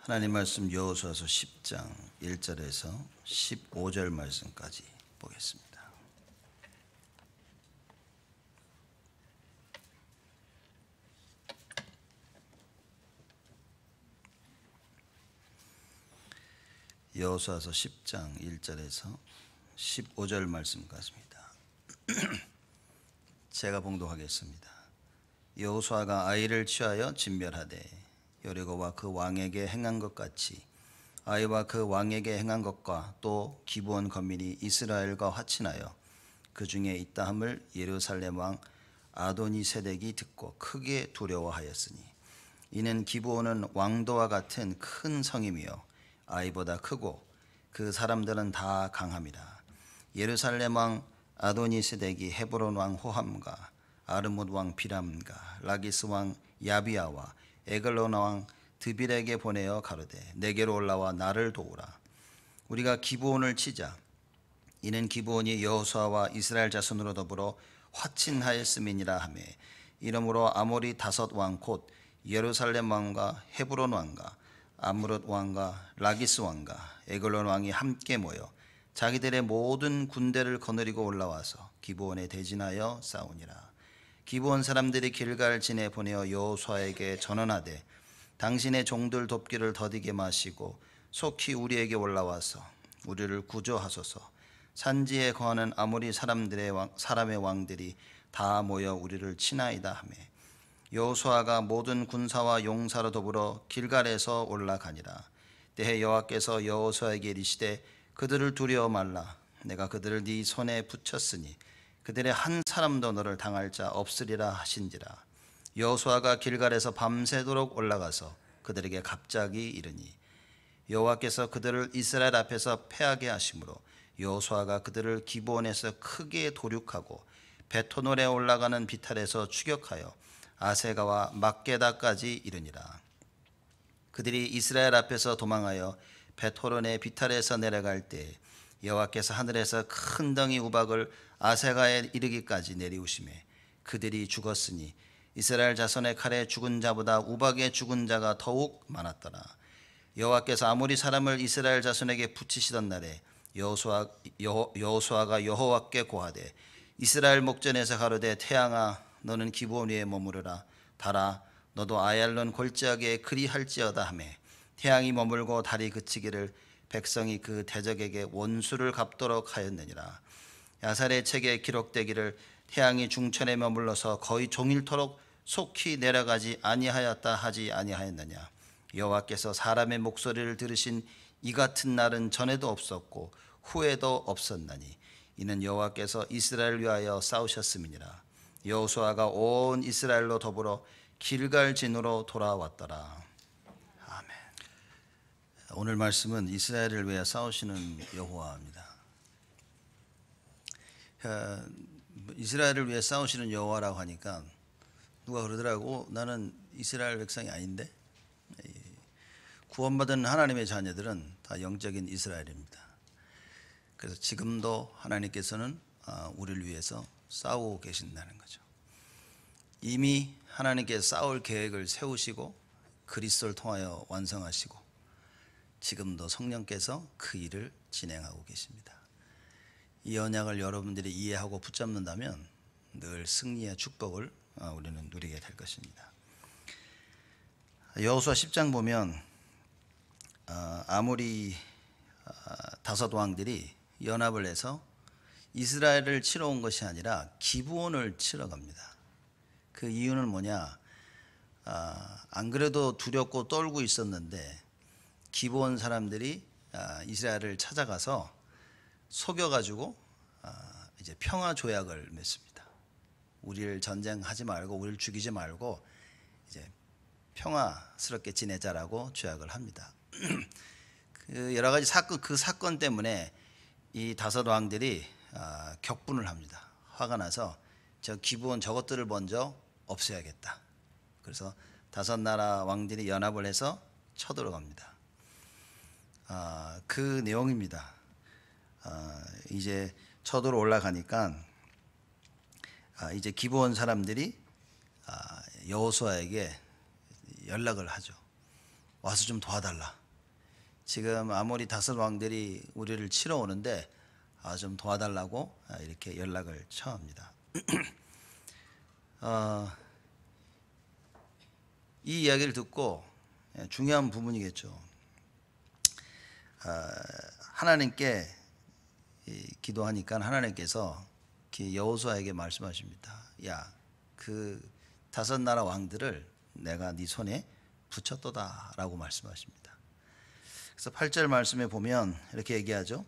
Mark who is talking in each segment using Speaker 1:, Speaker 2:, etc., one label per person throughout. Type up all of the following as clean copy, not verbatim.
Speaker 1: 하나님 말씀 여호수아서 10장 1절에서 15절 말씀까지 보겠습니다. 여호수아서 10장 1절에서 15절 말씀까지입니다. 제가 봉독하겠습니다. 여호수아가 아이를 취하여 진멸하되 여리고와 그 왕에게 행한 것 같이 아이와 그 왕에게 행한 것과 또 기브온 거민이 이스라엘과 화친하여 그 중에 있다함을 예루살렘 왕 아도니세덱이 듣고 크게 두려워하였으니 이는 기브온은 왕도와 같은 큰 성임이요 아이보다 크고 그 사람들은 다 강함이라. 예루살렘 왕 아도니세덱이 헤브론 왕 호함과 아르못 왕 비람과 라기스 왕 야비아와 에글론 왕 드빌에게 보내어 가로되 내게로 올라와 나를 도우라. 우리가 기브온을 치자. 이는 기브온이 여호수아와 이스라엘 자손으로 더불어 화친하였음이니라 하며 이러므로 아모리 다섯 왕 곧 예루살렘 왕과 헤브론 왕과 아므롯 왕과 라기스 왕과 에글론 왕이 함께 모여 자기들의 모든 군대를 거느리고 올라와서 기브온에 대진하여 싸우니라. 기브온 사람들이 길갈 진에 보내어 여호수아에게 전언하되 당신의 종들 돕기를 더디게 마시고 속히 우리에게 올라와서 우리를 구조하소서. 산지에 거하는 아모리 사람의 왕들이 다 모여 우리를 치나이다 하며 여호수아가 모든 군사와 용사로 더불어 길갈에서 올라가니라. 때에 여호와께서 여호수아에게 이르시되 그들을 두려워 말라. 내가 그들을 네 손에 붙였으니 그들의 한 사람도 너를 당할 자 없으리라 하신지라. 여호수아가 길갈에서 밤새도록 올라가서 그들에게 갑자기 이르니 여호와께서 그들을 이스라엘 앞에서 패하게 하심으로 여호수아가 그들을 기브온에서 크게 도륙하고 베토놀에 올라가는 비탈에서 추격하여 아세가와 막게다까지 이르니라. 그들이 이스라엘 앞에서 도망하여 베토론의 비탈에서 내려갈 때 여호와께서 하늘에서 큰 덩이 우박을 아세가에 이르기까지 내리우시매 그들이 죽었으니 이스라엘 자손의 칼에 죽은 자보다 우박에 죽은 자가 더욱 많았더라. 여호와께서 아모리 사람을 이스라엘 자손에게 붙이시던 날에 여호수아가 여호와께 고하되 이스라엘 목전에서 가로되 태양아 너는 기브온 위에 머무르라. 달아 너도 아얄론 골짜기에 그리할지어다 하며 태양이 머물고 달이 그치기를 백성이 그 대적에게 원수를 갚도록 하였느니라. 야살의 책에 기록되기를 태양이 중천에 머물러서 거의 종일토록 속히 내려가지 아니하였다 하지 아니하였느냐. 여호와께서 사람의 목소리를 들으신 이 같은 날은 전에도 없었고 후에도 없었나니 이는 여호와께서 이스라엘을 위하여 싸우셨음이니라. 여호수아가 온 이스라엘로 더불어 길갈진으로 돌아왔더라. 아멘. 오늘 말씀은 이스라엘을 위해 싸우시는 여호와입니다. 이스라엘을 위해 싸우시는 여호와라고 하니까 누가 그러더라고. 나는 이스라엘 백성이 아닌데. 구원받은 하나님의 자녀들은 다 영적인 이스라엘입니다. 그래서 지금도 하나님께서는 우리를 위해서 싸우고 계신다는 거죠. 이미 하나님께서 싸울 계획을 세우시고 그리스도를 통하여 완성하시고 지금도 성령께서 그 일을 진행하고 계십니다. 이 언약을 여러분들이 이해하고 붙잡는다면 늘 승리의 축복을 우리는 누리게 될 것입니다. 여호수아 10장 보면 아모리 다섯 왕들이 연합을 해서 이스라엘을 치러 온 것이 아니라 기브온을 치러 갑니다. 그 이유는 뭐냐? 안 그래도 두렵고 떨고 있었는데 기브온 사람들이 이스라엘을 찾아가서 속여가지고 이제 평화 조약을 맺습니다. 우리를 전쟁하지 말고 우리를 죽이지 말고 이제 평화스럽게 지내자라고 조약을 합니다. 그 여러 가지 사건 때문에 이 다섯 왕들이 격분을 합니다. 화가 나서 저 기브온 저것들을 먼저 없애야겠다. 그래서 다섯 나라 왕들이 연합을 해서 쳐들어갑니다. 그 내용입니다. 이제 쳐들어 올라가니까 이제 기브온 사람들이 여호수아에게 연락을 하죠. 와서 좀 도와달라. 지금 아모리 5 왕들이 우리를 치러 오는데 좀 도와달라고 이렇게 연락을 처합니다. 이 이야기를 듣고 중요한 부분이겠죠. 하나님께 기도하니까 하나님께서 여호수아에게 말씀하십니다. 야, 그 5 나라 왕들을 내가 네 손에 붙였도다라고 말씀하십니다. 그래서 8절 말씀에 보면 이렇게 얘기하죠.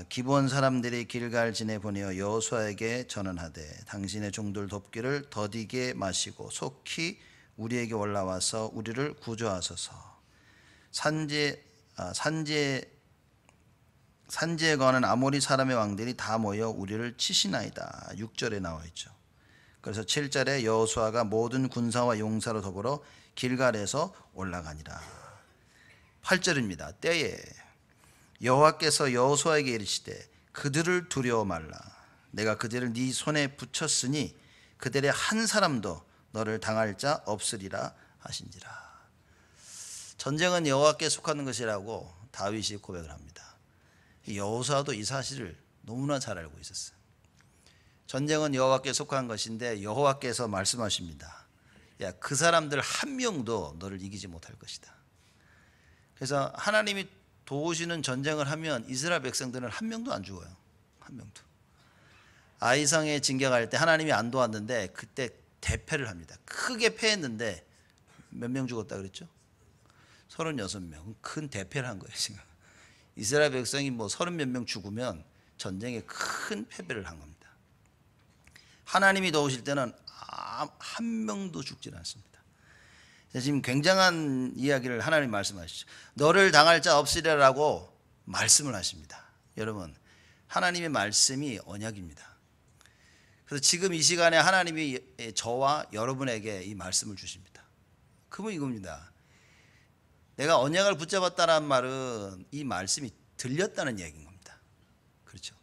Speaker 1: 기브온 사람들이 길갈진에 보내어 여호수아에게 전언하되 당신의 종들 돕기를 더디게 마시고 속히 우리에게 올라와서 우리를 구조하소서. 산지에 거하는 아모리 사람의 왕들이 다 모여 우리를 치시나이다. 6절에 나와 있죠. 그래서 7절에 여호수아가 모든 군사와 용사로 더불어 길갈에서 올라가니라. 8절입니다. 때에 여호와께서 여호수아에게 이르시되 그들을 두려워 말라. 내가 그들을 네 손에 붙였으니 그들의 한 사람도 너를 당할 자 없으리라 하신지라. 전쟁은 여호와께 속하는 것이라고 다윗이 고백을 합니다. 여호수아도 이 사실을 너무나 잘 알고 있었어요. 전쟁은 여호와께 속한 것인데 여호와께서 말씀하십니다. 야, 그 사람들 한 명도 너를 이기지 못할 것이다. 그래서 하나님이 도우시는 전쟁을 하면 이스라엘 백성들은 한 명도 안 죽어요. 한 명도. 아이성에 진격할 때 하나님이 안 도왔는데 그때 대패를 합니다. 크게 패했는데 몇 명 죽었다 그랬죠? 36명. 큰 대패를 한 거예요, 지금. 이스라엘 백성이 뭐 30몇 명 죽으면 전쟁에 큰 패배를 한 겁니다. 하나님이 도우실 때는 한 명도 죽지 않습니다. 지금 굉장한 이야기를 하나님 말씀하시죠. 너를 당할 자 없으리라고 말씀을 하십니다. 여러분, 하나님의 말씀이 언약입니다. 그래서 지금 이 시간에 하나님이 저와 여러분에게 이 말씀을 주십니다. 그건 이겁니다. 내가 언약을 붙잡았다는 말은 이 말씀이 들렸다는 얘기인 겁니다. 그렇죠?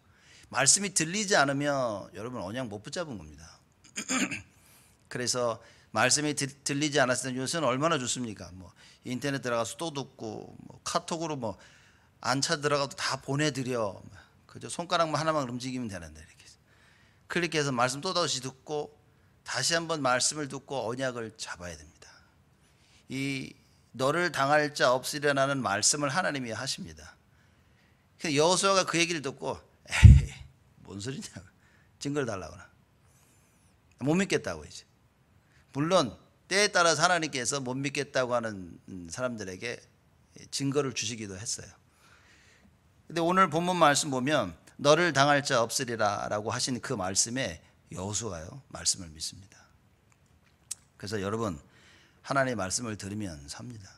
Speaker 1: 말씀이 들리지 않으면 여러분 언약 못 붙잡은 겁니다. 그래서 말씀이 들리지 않았을 때 요새는 얼마나 좋습니까? 뭐 인터넷 들어가서 또 듣고 뭐 카톡으로 뭐 안차 들어가도 다 보내드려. 그죠? 손가락만 하나만 움직이면 되는데 이렇게 클릭해서 말씀 또 다시 듣고 다시 한번 말씀을 듣고 언약을 잡아야 됩니다. 이 너를 당할 자 없으리라는 말씀을 하나님이 하십니다. 여호수아가 그 얘기를 듣고 에이 뭔 소리냐 증거를 달라거나 못 믿겠다고 이제. 물론 때에 따라서 하나님께서 못 믿겠다고 하는 사람들에게 증거를 주시기도 했어요. 근데 오늘 본문 말씀 보면 너를 당할 자 없으리라 라고 하신 그 말씀에 여호수아요 말씀을 믿습니다. 그래서 여러분 하나님의 말씀을 들으면 삽니다.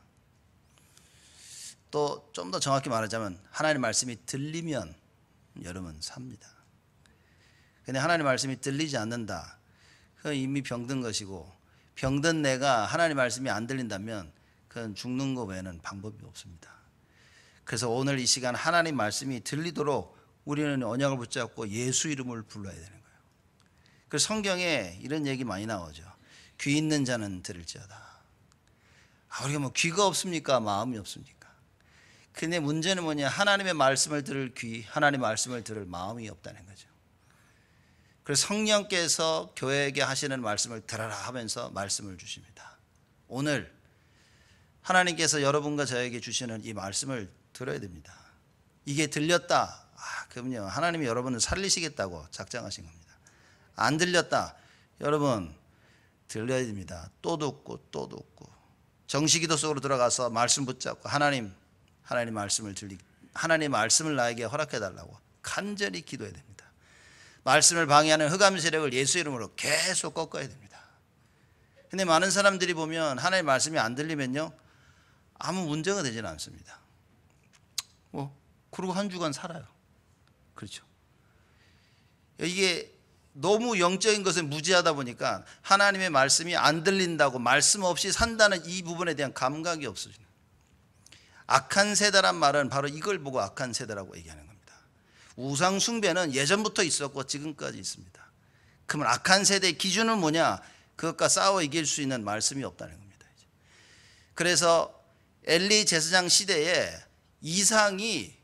Speaker 1: 또 좀 더 정확히 말하자면 하나님의 말씀이 들리면 여러분 삽니다. 근데 하나님의 말씀이 들리지 않는다. 그건 이미 병든 것이고 병든 내가 하나님의 말씀이 안 들린다면 그건 죽는 것 외에는 방법이 없습니다. 그래서 오늘 이 시간 하나님 말씀이 들리도록 우리는 언약을 붙잡고 예수 이름을 불러야 되는 거예요. 그래서 성경에 이런 얘기 많이 나오죠. 귀 있는 자는 들을지어다. 우리가 뭐 귀가 없습니까? 마음이 없습니까? 근데 문제는 뭐냐? 하나님의 말씀을 들을 귀, 하나님의 말씀을 들을 마음이 없다는 거죠. 그래서 성령께서 교회에게 하시는 말씀을 들어라 하면서 말씀을 주십니다. 오늘 하나님께서 여러분과 저에게 주시는 이 말씀을 들어야 됩니다. 이게 들렸다. 그럼요. 하나님이 여러분을 살리시겠다고 작정하신 겁니다. 안 들렸다. 여러분 들려야 됩니다. 또 듣고 또 듣고 정식기도 속으로 들어가서 말씀 붙잡고 하나님 말씀을 나에게 허락해 달라고 간절히 기도해야 됩니다. 말씀을 방해하는 흑암 세력을 예수 이름으로 계속 꺾어야 됩니다. 근데 많은 사람들이 보면 하나님의 말씀이 안 들리면요 아무 문제가 되지는 않습니다. 그러고 한 주간 살아요. 그렇죠. 이게 너무 영적인 것에 무지하다 보니까 하나님의 말씀이 안 들린다고 말씀 없이 산다는 이 부분에 대한 감각이 없어지는 거예요. 악한 세대란 말은 바로 이걸 보고 악한 세대라고 얘기하는 겁니다. 우상 숭배는 예전부터 있었고 지금까지 있습니다. 그러면 악한 세대의 기준은 뭐냐? 그것과 싸워 이길 수 있는 말씀이 없다는 겁니다. 그래서 엘리 제사장 시대에 이상이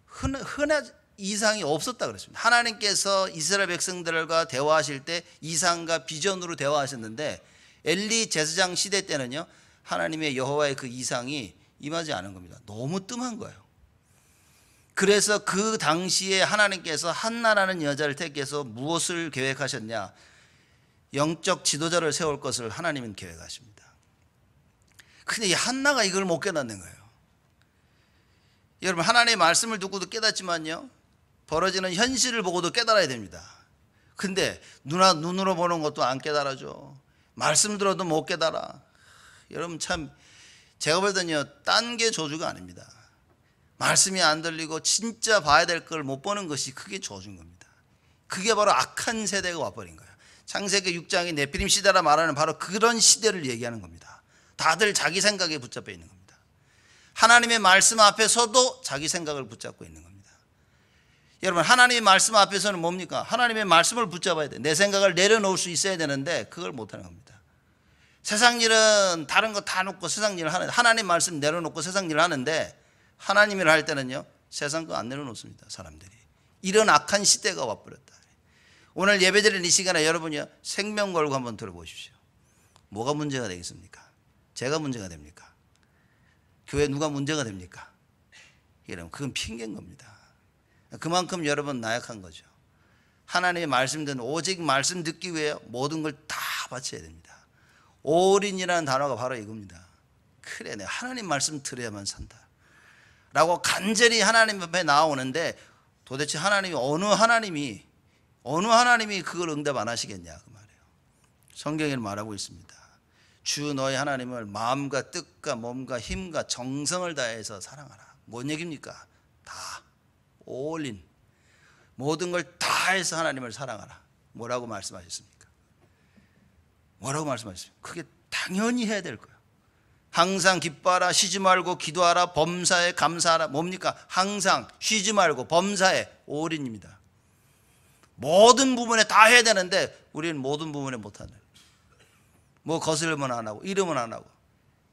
Speaker 1: 흔한 이상이 없었다 그랬습니다. 하나님께서 이스라엘 백성들과 대화하실 때 이상과 비전으로 대화하셨는데 엘리 제사장 시대 때는요, 하나님의 여호와의 그 이상이 임하지 않은 겁니다. 너무 뜸한 거예요. 그래서 그 당시에 하나님께서 한나라는 여자를 택해서 무엇을 계획하셨냐? 영적 지도자를 세울 것을 하나님은 계획하십니다. 근데 이 한나가 이걸 못 깨닫는 거예요. 여러분, 하나님의 말씀을 듣고도 깨닫지만요, 벌어지는 현실을 보고도 깨달아야 됩니다. 근데 눈으로 보는 것도 안 깨달아줘. 말씀 들어도 못 깨달아. 여러분, 참 제가 볼 때는요, 딴 게 저주가 아닙니다. 말씀이 안 들리고 진짜 봐야 될 걸 못 보는 것이 그게 저주인 겁니다. 그게 바로 악한 세대가 와버린 거예요. 창세기 6장이 네피림 시대라 말하는 바로 그런 시대를 얘기하는 겁니다. 다들 자기 생각에 붙잡혀 있는 겁니다. 하나님의 말씀 앞에서도 자기 생각을 붙잡고 있는 겁니다. 여러분, 하나님의 말씀 앞에서는 뭡니까? 하나님의 말씀을 붙잡아야 돼. 내 생각을 내려놓을 수 있어야 되는데 그걸 못하는 겁니다. 세상 일은 다른 거 다 놓고 세상 일을 하는데, 하나님 말씀 내려놓고 세상 일을 하는데, 하나님 일을 할 때는요, 세상 거 안 내려놓습니다. 사람들이. 이런 악한 시대가 와버렸다. 오늘 예배드리는 이 시간에 여러분이요, 생명 걸고 한번 들어보십시오. 뭐가 문제가 되겠습니까? 제가 문제가 됩니까? 교회 누가 문제가 됩니까? 여러분, 그건 핑계인 겁니다. 그만큼 여러분 나약한 거죠. 하나님의 말씀 듣는, 오직 말씀 듣기 위해 모든 걸 다 바쳐야 됩니다. 올인이라는 단어가 바로 이겁니다. 그래, 내가 하나님 말씀 들어야만 산다 라고 간절히 하나님 앞에 나오는데, 도대체 하나님이 어느 하나님이 그걸 응답 안 하시겠냐 그 말이에요. 성경에 말하고 있습니다. 주 너희 하나님을 마음과 뜻과 몸과 힘과 정성을 다해서 사랑하라. 뭔 얘기입니까? 다 올인, 모든 걸 다해서 하나님을 사랑하라. 뭐라고 말씀하셨습니까? 뭐라고 말씀하셨습니까? 그게 당연히 해야 될 거예요. 항상 기뻐하라, 쉬지 말고 기도하라, 범사에 감사하라. 뭡니까? 항상 쉬지 말고 범사에, 올인입니다. 모든 부분에 다 해야 되는데 우리는 모든 부분에 못하는, 뭐 거슬리면 안 하고 이러면 안 하고.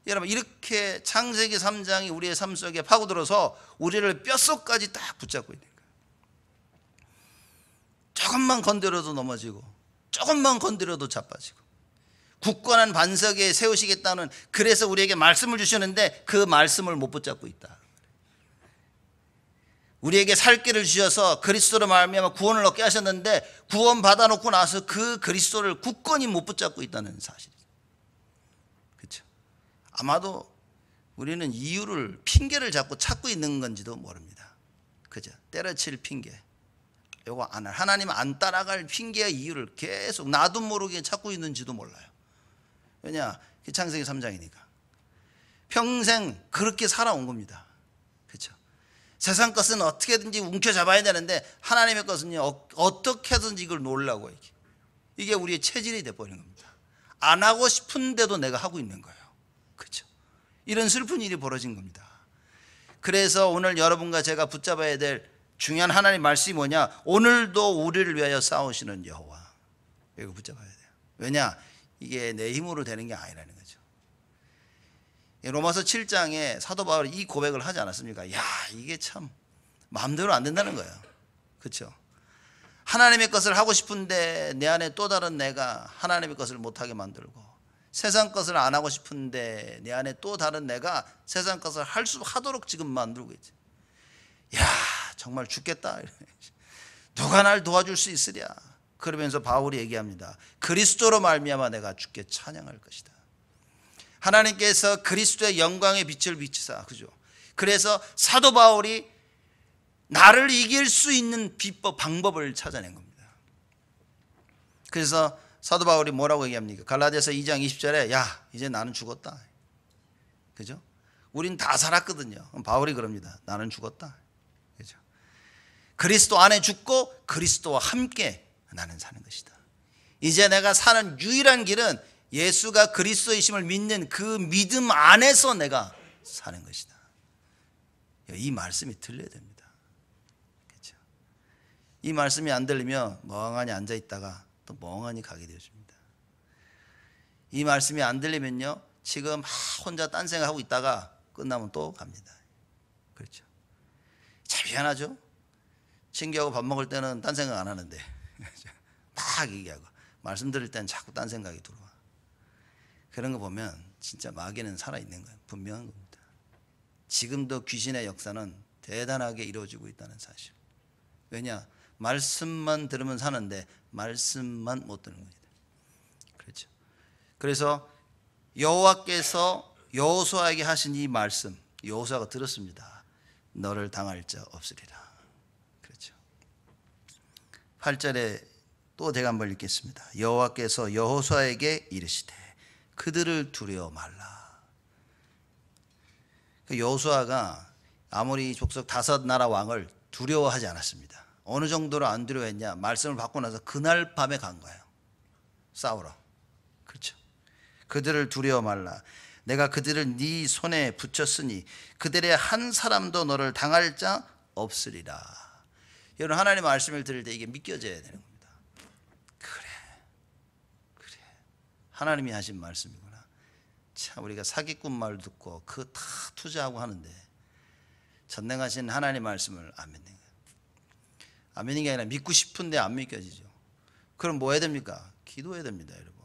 Speaker 1: 여러분, 이렇게 창세기 3장이 우리의 삶 속에 파고들어서 우리를 뼛속까지 딱 붙잡고 있는 거예요. 조금만 건드려도 넘어지고, 조금만 건드려도 자빠지고, 굳건한 반석에 세우시겠다는, 그래서 우리에게 말씀을 주셨는데 그 말씀을 못 붙잡고 있다. 우리에게 살 길을 주셔서 그리스도로 말미암아 구원을 얻게 하셨는데, 구원 받아놓고 나서 그 그리스도를 굳건히 못 붙잡고 있다는 사실이죠. 그렇죠? 아마도 우리는 이유를, 핑계를 자꾸 찾고 있는 건지도 모릅니다. 그죠? 때려칠 핑계, 요거 안 할, 하나님 안 따라갈 핑계의 이유를 계속 나도 모르게 찾고 있는지도 몰라요. 왜냐? 창세기 3장이니까. 평생 그렇게 살아온 겁니다. 그렇죠? 세상 것은 어떻게든지 움켜잡아야 되는데 하나님의 것은요, 어떻게든지 이걸 놓으려고, 이게 우리의 체질이 돼버리는 겁니다. 안 하고 싶은데도 내가 하고 있는 거예요. 그렇죠? 이런 슬픈 일이 벌어진 겁니다. 그래서 오늘 여러분과 제가 붙잡아야 될 중요한 하나님 말씀이 뭐냐? 오늘도 우리를 위하여 싸우시는 여호와. 이거 붙잡아야 돼요. 왜냐? 이게 내 힘으로 되는 게 아니라는 거죠. 로마서 7장에 사도 바울이 이 고백을 하지 않았습니까? 야, 이게 참 마음대로 안 된다는 거예요. 그렇죠? 하나님의 것을 하고 싶은데 내 안에 또 다른 내가 하나님의 것을 못하게 만들고, 세상 것을 안 하고 싶은데 내 안에 또 다른 내가 세상 것을 하도록 지금 만들고 있지. 야, 정말 죽겠다. 누가 날 도와줄 수 있으랴. 그러면서 바울이 얘기합니다. 그리스도로 말미암아 내가 주께 찬양할 것이다. 하나님께서 그리스도의 영광의 빛을 비치사, 그죠? 그래서 사도 바울이 나를 이길 수 있는 비법, 방법을 찾아낸 겁니다. 그래서 사도 바울이 뭐라고 얘기합니까? 갈라디아서 2장 20절에 야, 이제 나는 죽었다. 그죠? 우린 다 살았거든요. 바울이 그럽니다. 나는 죽었다. 그죠? 그리스도 안에 죽고 그리스도와 함께 나는 사는 것이다. 이제 내가 사는 유일한 길은 예수가 그리스도이심을 믿는 그 믿음 안에서 내가 사는 것이다. 이 말씀이 들려야 됩니다. 그렇죠? 이 말씀이 안 들리면 멍하니 앉아 있다가 또 멍하니 가게 되어집니다. 이 말씀이 안 들리면요, 지금 혼자 딴 생각하고 있다가 끝나면 또 갑니다. 그렇죠. 참 미안하죠. 친구하고 밥 먹을 때는 딴 생각 안 하는데 막 얘기하고 말씀 드릴 때는 자꾸 딴 생각이 들어와. 그런 거 보면 진짜 마귀는 살아있는 거예요. 분명한 겁니다. 지금도 귀신의 역사는 대단하게 이루어지고 있다는 사실. 왜냐? 말씀만 들으면 사는데 말씀만 못 듣는 겁니다. 그렇죠. 그래서 여호와께서 여호수아에게 하신 이 말씀, 여호수아가 들었습니다. 너를 당할 자 없으리라. 그렇죠. 8절에 또 제가 한번 읽겠습니다. 여호와께서 여호수아에게 이르시되 그들을 두려워 말라. 그 여호수아가 아모리 족속 5나라 왕을 두려워하지 않았습니다. 어느 정도로 안 두려워했냐? 말씀을 받고 나서 그날 밤에 간 거예요. 싸우러. 그렇죠. 그들을 두려워 말라. 내가 그들을 네 손에 붙였으니 그들의 한 사람도 너를 당할 자 없으리라. 여러분, 하나님의 말씀을 들을 때 이게 믿겨져야 되는 겁니다. 그래 하나님이 하신 말씀이구나. 참 우리가 사기꾼 말 듣고 그거 다 투자하고 하는데 전능하신 하나님의 말씀을 안 믿는 거예요. 안 믿는 게 아니라 믿고 싶은데 안 믿겨지죠. 그럼 뭐 해야 됩니까? 기도해야 됩니다, 여러분.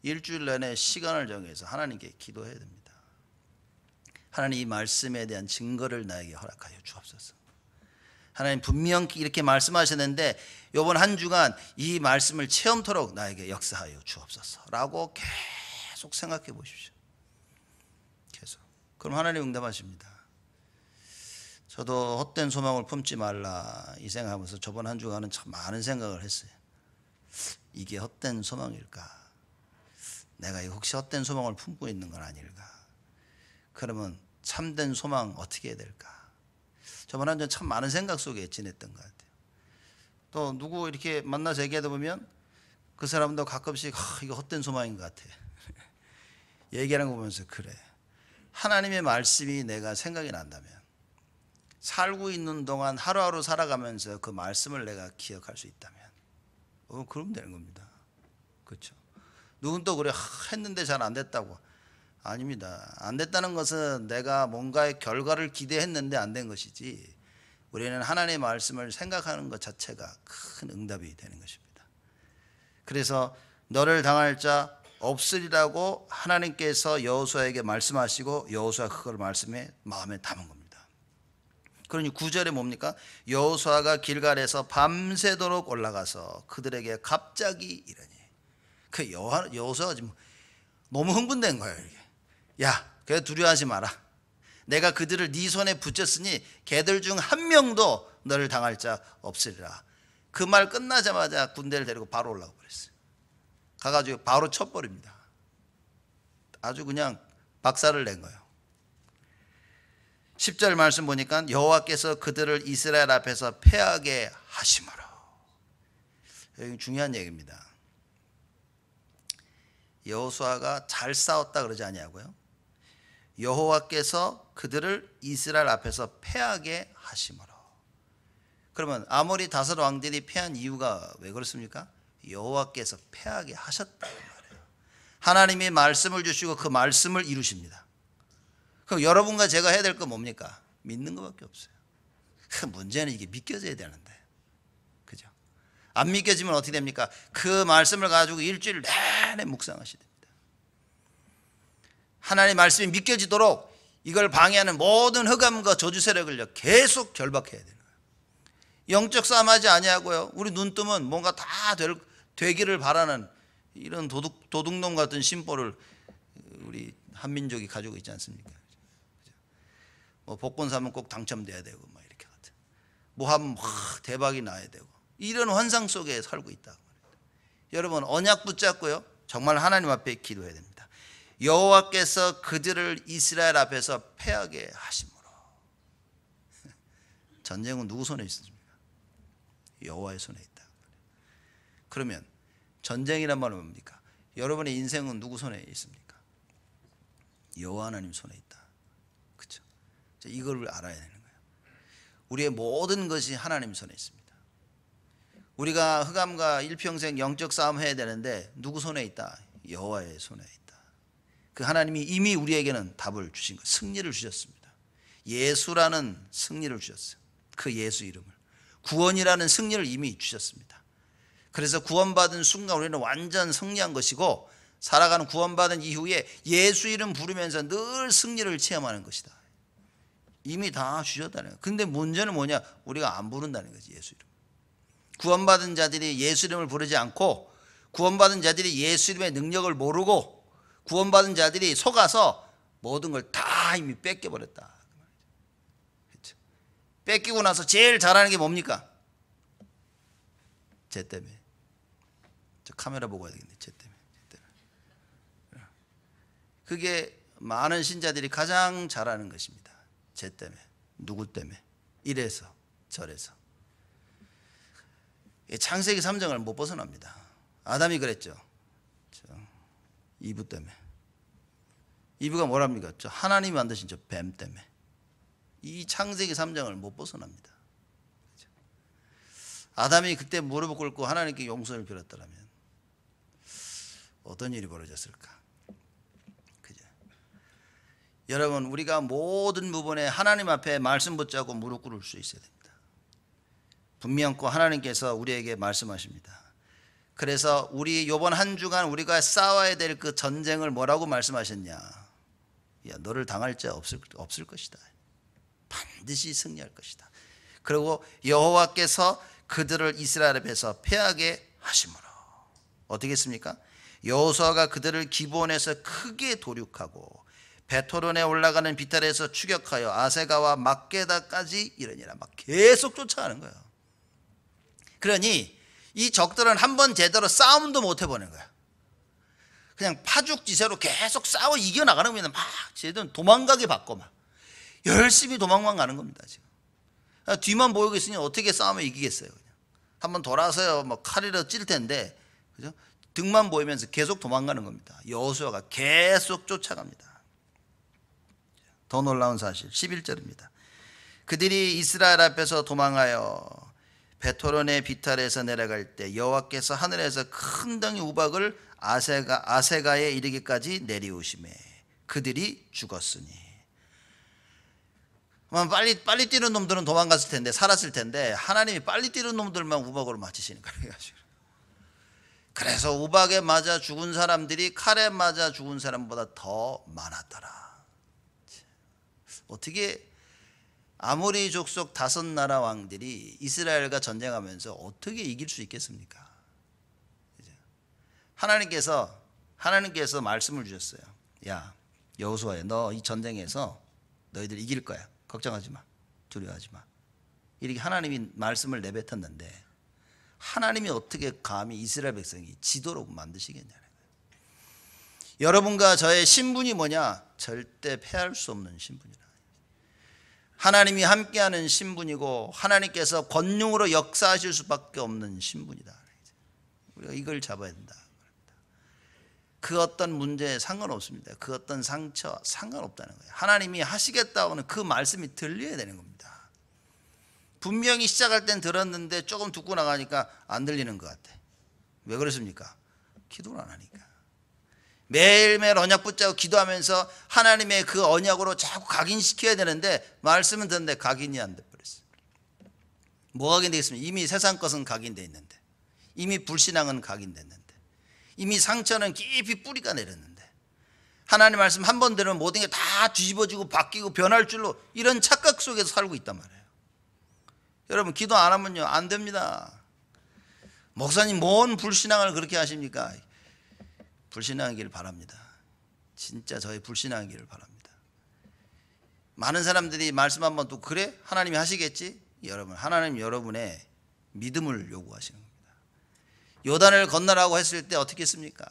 Speaker 1: 일주일 내내 시간을 정해서 하나님께 기도해야 됩니다. 하나님 이 말씀에 대한 증거를 나에게 허락하여 주옵소서. 하나님 분명 이렇게 말씀하셨는데 이번 한 주간 이 말씀을 체험토록 나에게 역사하여 주옵소서 라고 계속 생각해 보십시오. 계속. 그럼 하나님 응답하십니다. 저도 헛된 소망을 품지 말라 이 생각하면서 저번 한 주간은 참 많은 생각을 했어요. 이게 헛된 소망일까? 내가 혹시 헛된 소망을 품고 있는 건 아닐까? 그러면 참된 소망 어떻게 해야 될까? 저번 한 주는 참 많은 생각 속에 지냈던 것 같아요. 또 누구 이렇게 만나서 얘기하다 보면 그 사람도 가끔씩 이거 헛된 소망인 것 같아. 얘기하는 거 보면서 그래. 하나님의 말씀이 내가 생각이 난다면 살고 있는 동안 하루하루 살아가면서 그 말씀을 내가 기억할 수 있다면 그러면 되는 겁니다. 그렇죠. 누군 또 그래 했는데 잘 안 됐다고. 아닙니다. 안 됐다는 것은 내가 뭔가의 결과를 기대했는데 안 된 것이지 우리는 하나님의 말씀을 생각하는 것 자체가 큰 응답이 되는 것입니다. 그래서 너를 당할 자 없으리라고 하나님께서 여호수아에게 말씀하시고 여호수아가 그걸 말씀에 마음에 담은 겁니다. 그러니 9절에 뭡니까? 여호수아가 길갈에서 밤새도록 올라가서 그들에게 갑자기 이르니. 그 여호수아가 지금 너무 흥분된 거예요. 이게. 야, 그래 두려워하지 마라. 내가 그들을 네 손에 붙였으니 걔들 중 한 명도 너를 당할 자 없으리라. 그 말 끝나자마자 군대를 데리고 바로 올라가 버렸어요. 가가지고 바로 쳐버립니다. 아주 그냥 박살을 낸 거예요. 10절 말씀 보니까 여호와께서 그들을 이스라엘 앞에서 패하게 하심으로. 여기 중요한 얘기입니다. 여호수아가 잘 싸웠다 그러지 아니하고요. 여호와께서 그들을 이스라엘 앞에서 패하게 하심으로. 그러면 아모리 5 왕들이 패한 이유가 왜 그렇습니까? 여호와께서 패하게 하셨다는 말이에요. 하나님이 말씀을 주시고 그 말씀을 이루십니다. 그럼 여러분과 제가 해야 될 건 뭡니까? 믿는 것밖에 없어요. 그 문제는 이게 믿겨져야 되는데, 그죠? 안 믿겨지면 어떻게 됩니까? 그 말씀을 가지고 일주일 내내 묵상하셔야 됩니다. 하나님의 말씀이 믿겨지도록 이걸 방해하는 모든 흑암과 저주 세력을 계속 결박해야 되는 거예요. 영적 싸움하지 아니하고요. 우리 눈 뜨면 뭔가 다 되기를 바라는 이런 도둑놈 같은 심보를 우리 한민족이 가지고 있지 않습니까? 뭐 복권 사면 꼭 당첨돼야 되고 막 이렇게 같은. 뭐 하면 대박이 나야 되고 이런 환상 속에 살고 있다. 여러분 언약 붙잡고요. 정말 하나님 앞에 기도해야 됩니다. 여호와께서 그들을 이스라엘 앞에서 패하게 하심으로. 전쟁은 누구 손에 있습니까? 여호와의 손에 있다. 그러면 전쟁이란 말은 뭡니까? 여러분의 인생은 누구 손에 있습니까? 여호와 하나님 손에 있다. 그렇죠? 이걸 알아야 되는 거예요. 우리의 모든 것이 하나님 손에 있습니다. 우리가 흑암과 일평생 영적 싸움 해야 되는데 누구 손에 있다? 여호와의 손에 있다. 그 하나님이 이미 우리에게는 답을 주신 거예요. 승리를 주셨습니다. 예수라는 승리를 주셨어요. 그 예수 이름을. 구원이라는 승리를 이미 주셨습니다. 그래서 구원받은 순간 우리는 완전 승리한 것이고, 살아가는 구원받은 이후에 예수 이름 부르면서 늘 승리를 체험하는 것이다. 이미 다 주셨다는 거예요. 근데 문제는 뭐냐? 우리가 안 부른다는 거지, 예수 이름. 구원받은 자들이 예수 이름을 부르지 않고, 구원받은 자들이 예수 이름의 능력을 모르고, 구원받은 자들이 속아서 모든 걸 다 이미 뺏겨버렸다. 그렇죠? 뺏기고 나서 제일 잘하는 게 뭡니까? 쟤 때문에. 저 카메라 보고 해야 되겠네. 쟤 때문에. 그게 많은 신자들이 가장 잘하는 것입니다. 쟤 때문에, 누구 때문에, 이래서 저래서. 창세기 3장을 못 벗어납니다. 아담이 그랬죠. 이브 때문에. 이브가 뭐랍니까? 저 하나님이 만드신 저 뱀 때문에. 이 창세기 3장을 못 벗어납니다. 아담이 그때 무릎을 꿇고 하나님께 용서를 빌었더라면 어떤 일이 벌어졌을까? 그죠? 여러분, 우리가 모든 부분에 하나님 앞에 말씀 붙잡고 무릎 꿇을 수 있어야 됩니다. 분명코 하나님께서 우리에게 말씀하십니다. 그래서 우리 이번 한 주간 우리가 싸워야 될 그 전쟁을 뭐라고 말씀하셨냐? 야, 너를 당할 자 없을 것이다. 반드시 승리할 것이다. 그리고 여호와께서 그들을 이스라엘 앞에서 패하게 하심으로. 어떻게 했습니까? 여호수아가 그들을 기브온에서 크게 도륙하고 베토론에 올라가는 비탈에서 추격하여 아세가와 막게다까지 이르니라. 막 계속 쫓아가는 거예요. 그러니 이 적들은 한번 제대로 싸움도 못 해보는 거야. 그냥 파죽지세로 계속 싸워 이겨나가는 겁니다. 막 쟤들은 도망가게 받고 막 열심히 도망만 가는 겁니다. 지금 뒤만 보이고 있으니 어떻게 싸우면 이기겠어요? 그냥 한번 돌아서요, 뭐 칼이라도 찔 텐데, 그죠? 등만 보이면서 계속 도망가는 겁니다. 여호수아가 계속 쫓아갑니다. 더 놀라운 사실 11절입니다. 그들이 이스라엘 앞에서 도망하여 베토론의 비탈에서 내려갈 때 여호와께서 하늘에서 큰 덩이 우박을 아세가에 이르기까지 내리우시매 그들이 죽었으니. 빨리 뛰는 놈들은 도망갔을 텐데, 살았을 텐데, 하나님이 빨리 뛰는 놈들만 우박으로 맞히시니까. 그래서 우박에 맞아 죽은 사람들이 칼에 맞아 죽은 사람보다 더 많았더라. 어떻게 아모리 족속 5나라 왕들이 이스라엘과 전쟁하면서 어떻게 이길 수 있겠습니까? 하나님께서 말씀을 주셨어요. 야, 여호수아야, 너 이 전쟁에서 너희들 이길 거야. 걱정하지 마. 두려워하지 마. 이렇게 하나님이 말씀을 내뱉었는데, 하나님이 어떻게 감히 이스라엘 백성이 지도로 만드시겠냐는 거예요. 여러분과 저의 신분이 뭐냐? 절대 패할 수 없는 신분이라. 하나님이 함께하는 신분이고, 하나님께서 권능으로 역사하실 수밖에 없는 신분이다. 우리가 이걸 잡아야 된다. 그 어떤 문제에 상관없습니다. 그 어떤 상처 상관없다는 거예요. 하나님이 하시겠다고는 그 말씀이 들려야 되는 겁니다. 분명히 시작할 땐 들었는데 조금 듣고 나가니까 안 들리는 것 같아. 왜 그렇습니까? 기도를 안 하니까. 매일매일 언약 붙잡고 기도하면서 하나님의 그 언약으로 자꾸 각인시켜야 되는데, 말씀은 듣는데 각인이 안 돼버렸어요. 뭐 각인되겠습니까? 이미 세상 것은 각인되어 있는데, 이미 불신앙은 각인됐는데, 이미 상처는 깊이 뿌리가 내렸는데, 하나님 말씀 한 번 들으면 모든 게 다 뒤집어지고 바뀌고 변할 줄로 이런 착각 속에서 살고 있단 말이에요. 여러분, 기도 안 하면요 안 됩니다. 목사님 뭔 불신앙을 그렇게 하십니까? 불신앙이기를 바랍니다. 진짜 저희 불신앙이기를 바랍니다. 많은 사람들이 말씀 한번 또 그래? 하나님이 하시겠지? 여러분, 하나님 여러분의 믿음을 요구하시는 겁니다. 요단을 건너라고 했을 때 어떻게 했습니까?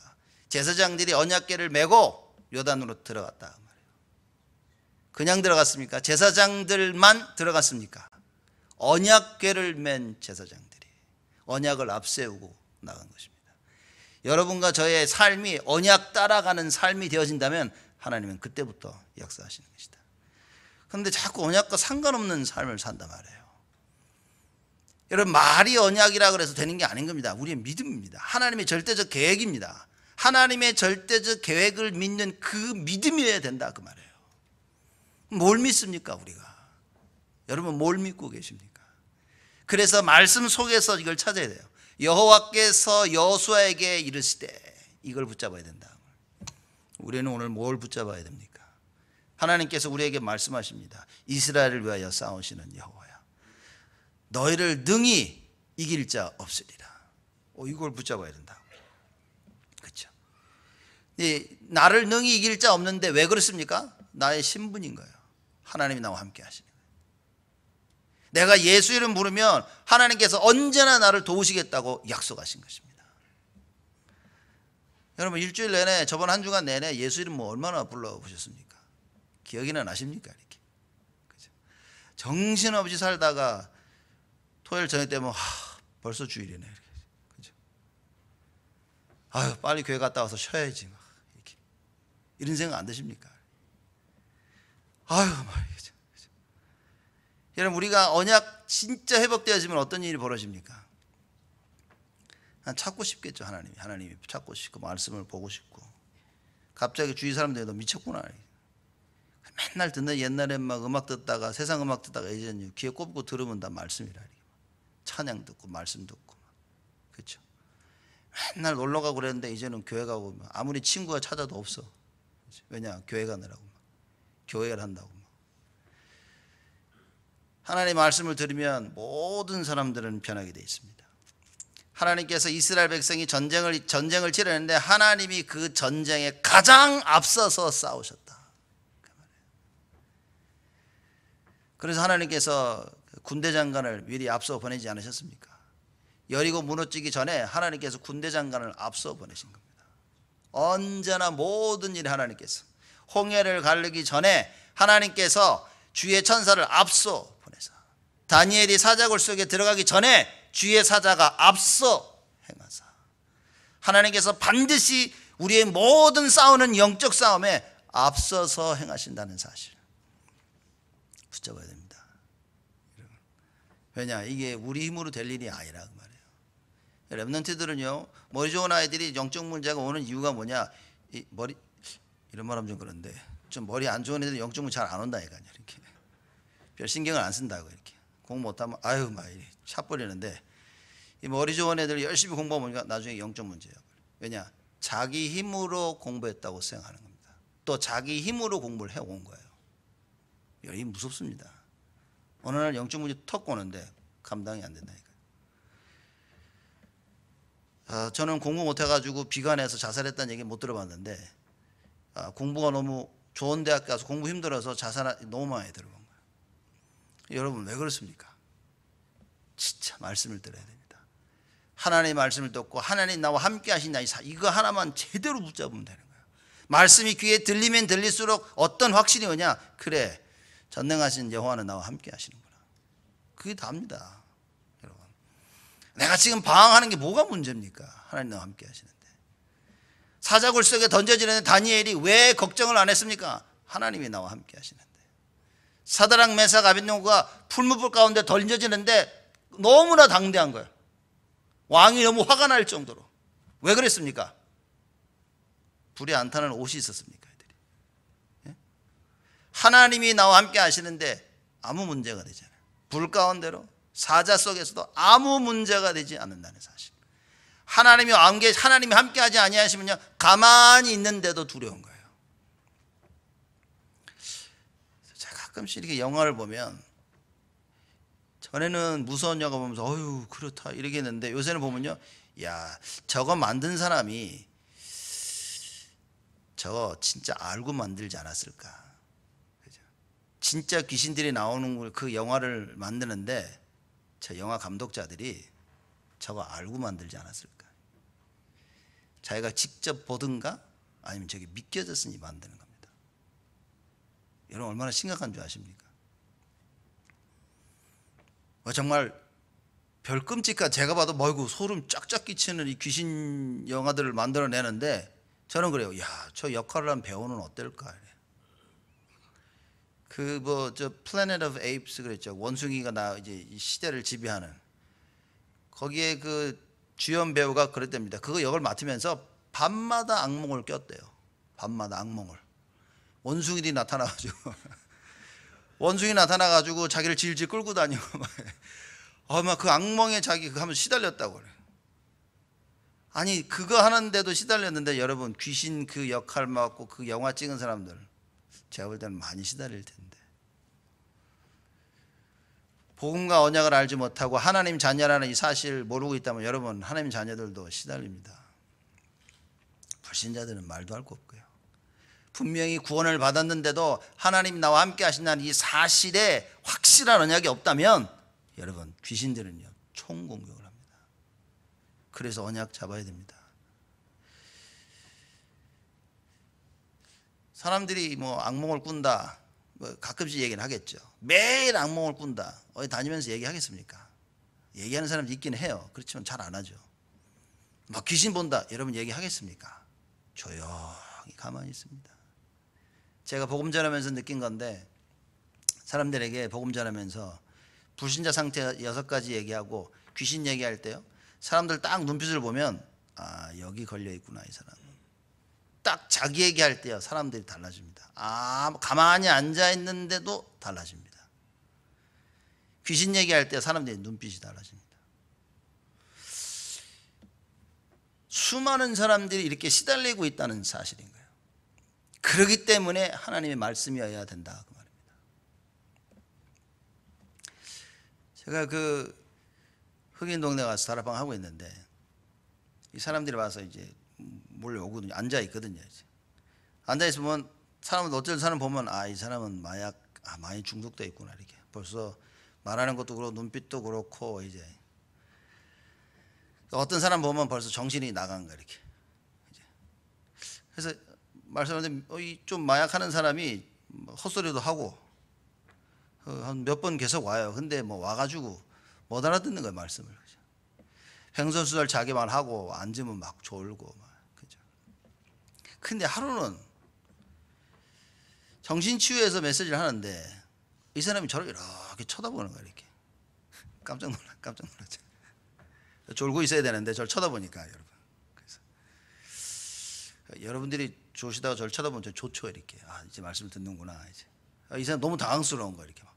Speaker 1: 제사장들이 언약궤를 메고 요단으로 들어갔다 말이에요. 그냥 들어갔습니까? 제사장들만 들어갔습니까? 언약궤를 맨 제사장들이 언약을 앞세우고 나간 것입니다. 여러분과 저의 삶이 언약 따라가는 삶이 되어진다면 하나님은 그때부터 역사하시는 것이다. 그런데 자꾸 언약과 상관없는 삶을 산단 말이에요. 여러분, 말이 언약이라 그래서 되는 게 아닌 겁니다. 우리의 믿음입니다. 하나님의 절대적 계획입니다. 하나님의 절대적 계획을 믿는 그 믿음이어야 된다 그 말이에요. 뭘 믿습니까 우리가? 여러분 뭘 믿고 계십니까? 그래서 말씀 속에서 이걸 찾아야 돼요. 여호와께서 여호수아에게 이르시되 이걸 붙잡아야 된다. 우리는 오늘 뭘 붙잡아야 됩니까? 하나님께서 우리에게 말씀하십니다. 이스라엘을 위하여 싸우시는 여호와야, 너희를 능히 이길 자 없으리라. 이걸 붙잡아야 된다. 그렇죠? 나를 능히 이길 자 없는데 왜 그렇습니까? 나의 신분인 거예요. 하나님이 나와 함께 하시는 거예요. 내가 예수 이름 부르면 하나님께서 언제나 나를 도우시겠다고 약속하신 것입니다. 여러분 일주일 내내 저번 한 주간 내내 예수 이름 얼마나 불러보셨습니까? 기억이나 나십니까? 이렇게. 그죠? 정신없이 살다가 토요일 저녁 되면 벌써 주일이네. 그죠? 아유 빨리 교회 갔다 와서 쉬어야지. 막 이렇게. 이런 생각 안 드십니까? 아유 말이죠. 여러분 우리가 언약 진짜 회복되어지면 어떤 일이 벌어집니까? 찾고 싶겠죠. 하나님이 찾고 싶고 말씀을 보고 싶고. 갑자기 주위 사람들이 너 미쳤구나. 맨날 듣는 옛날엔 막 음악 듣다가 세상 음악 듣다가 이제는 귀에 꼽고 들으면 다 말씀이라. 찬양 듣고 말씀 듣고. 그렇죠? 맨날 놀러 가고 그랬는데 이제는 교회 가고 아무리 친구가 찾아도 없어. 왜냐? 교회 가느라고. 교회를 한다고. 하나님의 말씀을 들으면 모든 사람들은 변하게 되어 있습니다. 하나님께서 이스라엘 백성이 전쟁을 치르는데 하나님이 그 전쟁에 가장 앞서서 싸우셨다. 그래서 하나님께서 군대 장관을 미리 앞서 보내지 않으셨습니까? 여리고 무너지기 전에 하나님께서 군대 장관을 앞서 보내신 겁니다. 언제나 모든 일이 하나님께서 홍해를 가르기 전에 하나님께서 주의 천사를 앞서 보내서 다니엘이 사자굴 속에 들어가기 전에 주의 사자가 앞서 행하사 하나님께서 반드시 우리의 모든 싸우는 영적 싸움에 앞서서 행하신다는 사실 붙잡아야 됩니다. 왜냐? 이게 우리 힘으로 될 일이 아니라 그 말이에요. 렘넌트들은요 머리 좋은 아이들이 영적 문제가 오는 이유가 뭐냐? 이런 말하면 좀 그런데 좀 머리 안 좋은 애들은 영적 문제 잘 안 온다니까요. 이렇게 별 신경을 안 쓴다고. 이렇게 공부 못하면 아유 막 차 버리는데 이 머리 좋은 애들 열심히 공부하면 나중에 영적 문제예요. 왜냐? 자기 힘으로 공부했다고 생각하는 겁니다. 또 자기 힘으로 공부를 해온 거예요. 이 무섭습니다. 어느 날 영적 문제 턱 오는데 감당이 안 된다니까요. 저는 공부 못해가지고 비관해서 자살했다는 얘기 못 들어봤는데 공부가 너무 좋은 대학 가서 공부 힘들어서 자살 너무 많이 들어본 거예요. 여러분 왜 그렇습니까? 진짜 말씀을 들어야 됩니다. 하나님의 말씀을 듣고 하나님 나와 함께 하신다. 이거 하나만 제대로 붙잡으면 되는 거예요. 말씀이 귀에 들리면 들릴수록 어떤 확신이 오냐? 그래 전능하신 여호와는 나와 함께 하시는구나. 그게 답니다. 여러분 내가 지금 방황하는 게 뭐가 문제입니까? 하나님 나와 함께 하시는데. 사자굴 속에 던져지는 다니엘이 왜 걱정을 안 했습니까? 하나님이 나와 함께 하시는데. 사드락 메삭 아벳느고가 풀무불 가운데 던져지는데 너무나 당대한 거예요. 왕이 너무 화가 날 정도로. 왜 그랬습니까? 불에 안 타는 옷이 있었습니까? 애들이? 예? 하나님이 나와 함께 하시는데 아무 문제가 되지 않아요. 불 가운데로 사자 속에서도 아무 문제가 되지 않는다는 사실. 하나님이 함께 하지 아니하시면요 가만히 있는데도 두려운 거예요. 제가 가끔씩 이렇게 영화를 보면 전에는 무서운 영화 보면서 어휴 그렇다 이렇게 했는데 요새는 보면요 야 저거 만든 사람이 저거 진짜 알고 만들지 않았을까. 그죠? 진짜 귀신들이 나오는 그 영화를 만드는데 저 영화 감독자들이 저거 알고 만들지 않았을까. 자기가 직접 보든가 아니면 저게 믿겨졌으니 만드는 겁니다. 여러분 얼마나 심각한 줄 아십니까? 정말 별 끔찍한 제가 봐도 뭐이고 소름 쫙쫙 끼치는 이 귀신 영화들을 만들어내는데 저는 그래요. 야, 저 역할을 한 배우는 어떨까? 저 Planet of Apes 그랬죠. 원숭이가 이제 이 시대를 지배하는 거기에 그 주연 배우가 그랬답니다. 그거 역을 맡으면서 밤마다 악몽을 꼈대요. 밤마다 악몽을. 원숭이들이 나타나가지고 원숭이 나타나가지고 자기를 질질 끌고 다니고 막 그 악몽에 자기 그거 하면 시달렸다고 그래. 아니 그거 하는데도 시달렸는데 여러분 귀신 그 역할 맡고 그 영화 찍은 사람들 제가 볼 때는 많이 시달릴 텐데 복음과 언약을 알지 못하고 하나님 자녀라는 이 사실을 모르고 있다면 여러분 하나님 자녀들도 시달립니다. 불신자들은 말도 할 거 없고요. 분명히 구원을 받았는데도 하나님 나와 함께 하신다는 이 사실에 확실한 언약이 없다면 여러분 귀신들은요 총공격을 합니다. 그래서 언약 잡아야 됩니다. 사람들이 뭐 악몽을 꾼다 뭐 가끔씩 얘기는 하겠죠. 매일 악몽을 꾼다 어디 다니면서 얘기하겠습니까? 얘기하는 사람도 있긴 해요. 그렇지만 잘 안 하죠. 막 귀신 본다 여러분 얘기하겠습니까? 조용히 가만히 있습니다. 제가 복음 전하면서 느낀 건데 사람들에게 복음 전하면서 불신자 상태 6가지 얘기하고 귀신 얘기할 때요 사람들 딱 눈빛을 보면 아 여기 걸려 있구나 이 사람은. 딱 자기 얘기할 때요 사람들이 달라집니다. 아 가만히 앉아 있는데도 달라집니다. 귀신 얘기할 때 사람들이 눈빛이 달라집니다. 수많은 사람들이 이렇게 시달리고 있다는 사실인 거예요. 그렇기 때문에 하나님의 말씀이어야 된다 그 말입니다. 제가 그 흑인 동네 가서 다락방 하고 있는데 이 사람들이 와서 이제 몰려오거든요. 앉아 있거든요. 이제 앉아 있으면 사람은 어쩔 사람 보면 아 이 사람은 많이 중독돼 있구나 이렇게 벌써 말하는 것도 그렇고 눈빛도 그렇고 이제 어떤 사람 보면 벌써 정신이 나간 거야 이렇게. 그래서 말씀하는데 좀 마약하는 사람이 헛소리도 하고 한 몇 번 계속 와요. 근데 뭐 와가지고 못 알아듣는 거예요 말씀을. 횡설수설 자기 말하고 앉으면 막 졸고 막 그죠. 근데 하루는 정신치유에서 메시지를 하는데 이 사람이 저를 이렇게 쳐다보는 거예요 이렇게. 깜짝 놀랐죠. 졸고 있어야 되는데 저를 쳐다보니까 여러분. 그래서 여러분들이 조시다가 저를 쳐다보면 저 좋죠 이렇게. 아 이제 말씀을 듣는구나 이제. 이 사람 너무 당황스러운 거예요 이렇게 막.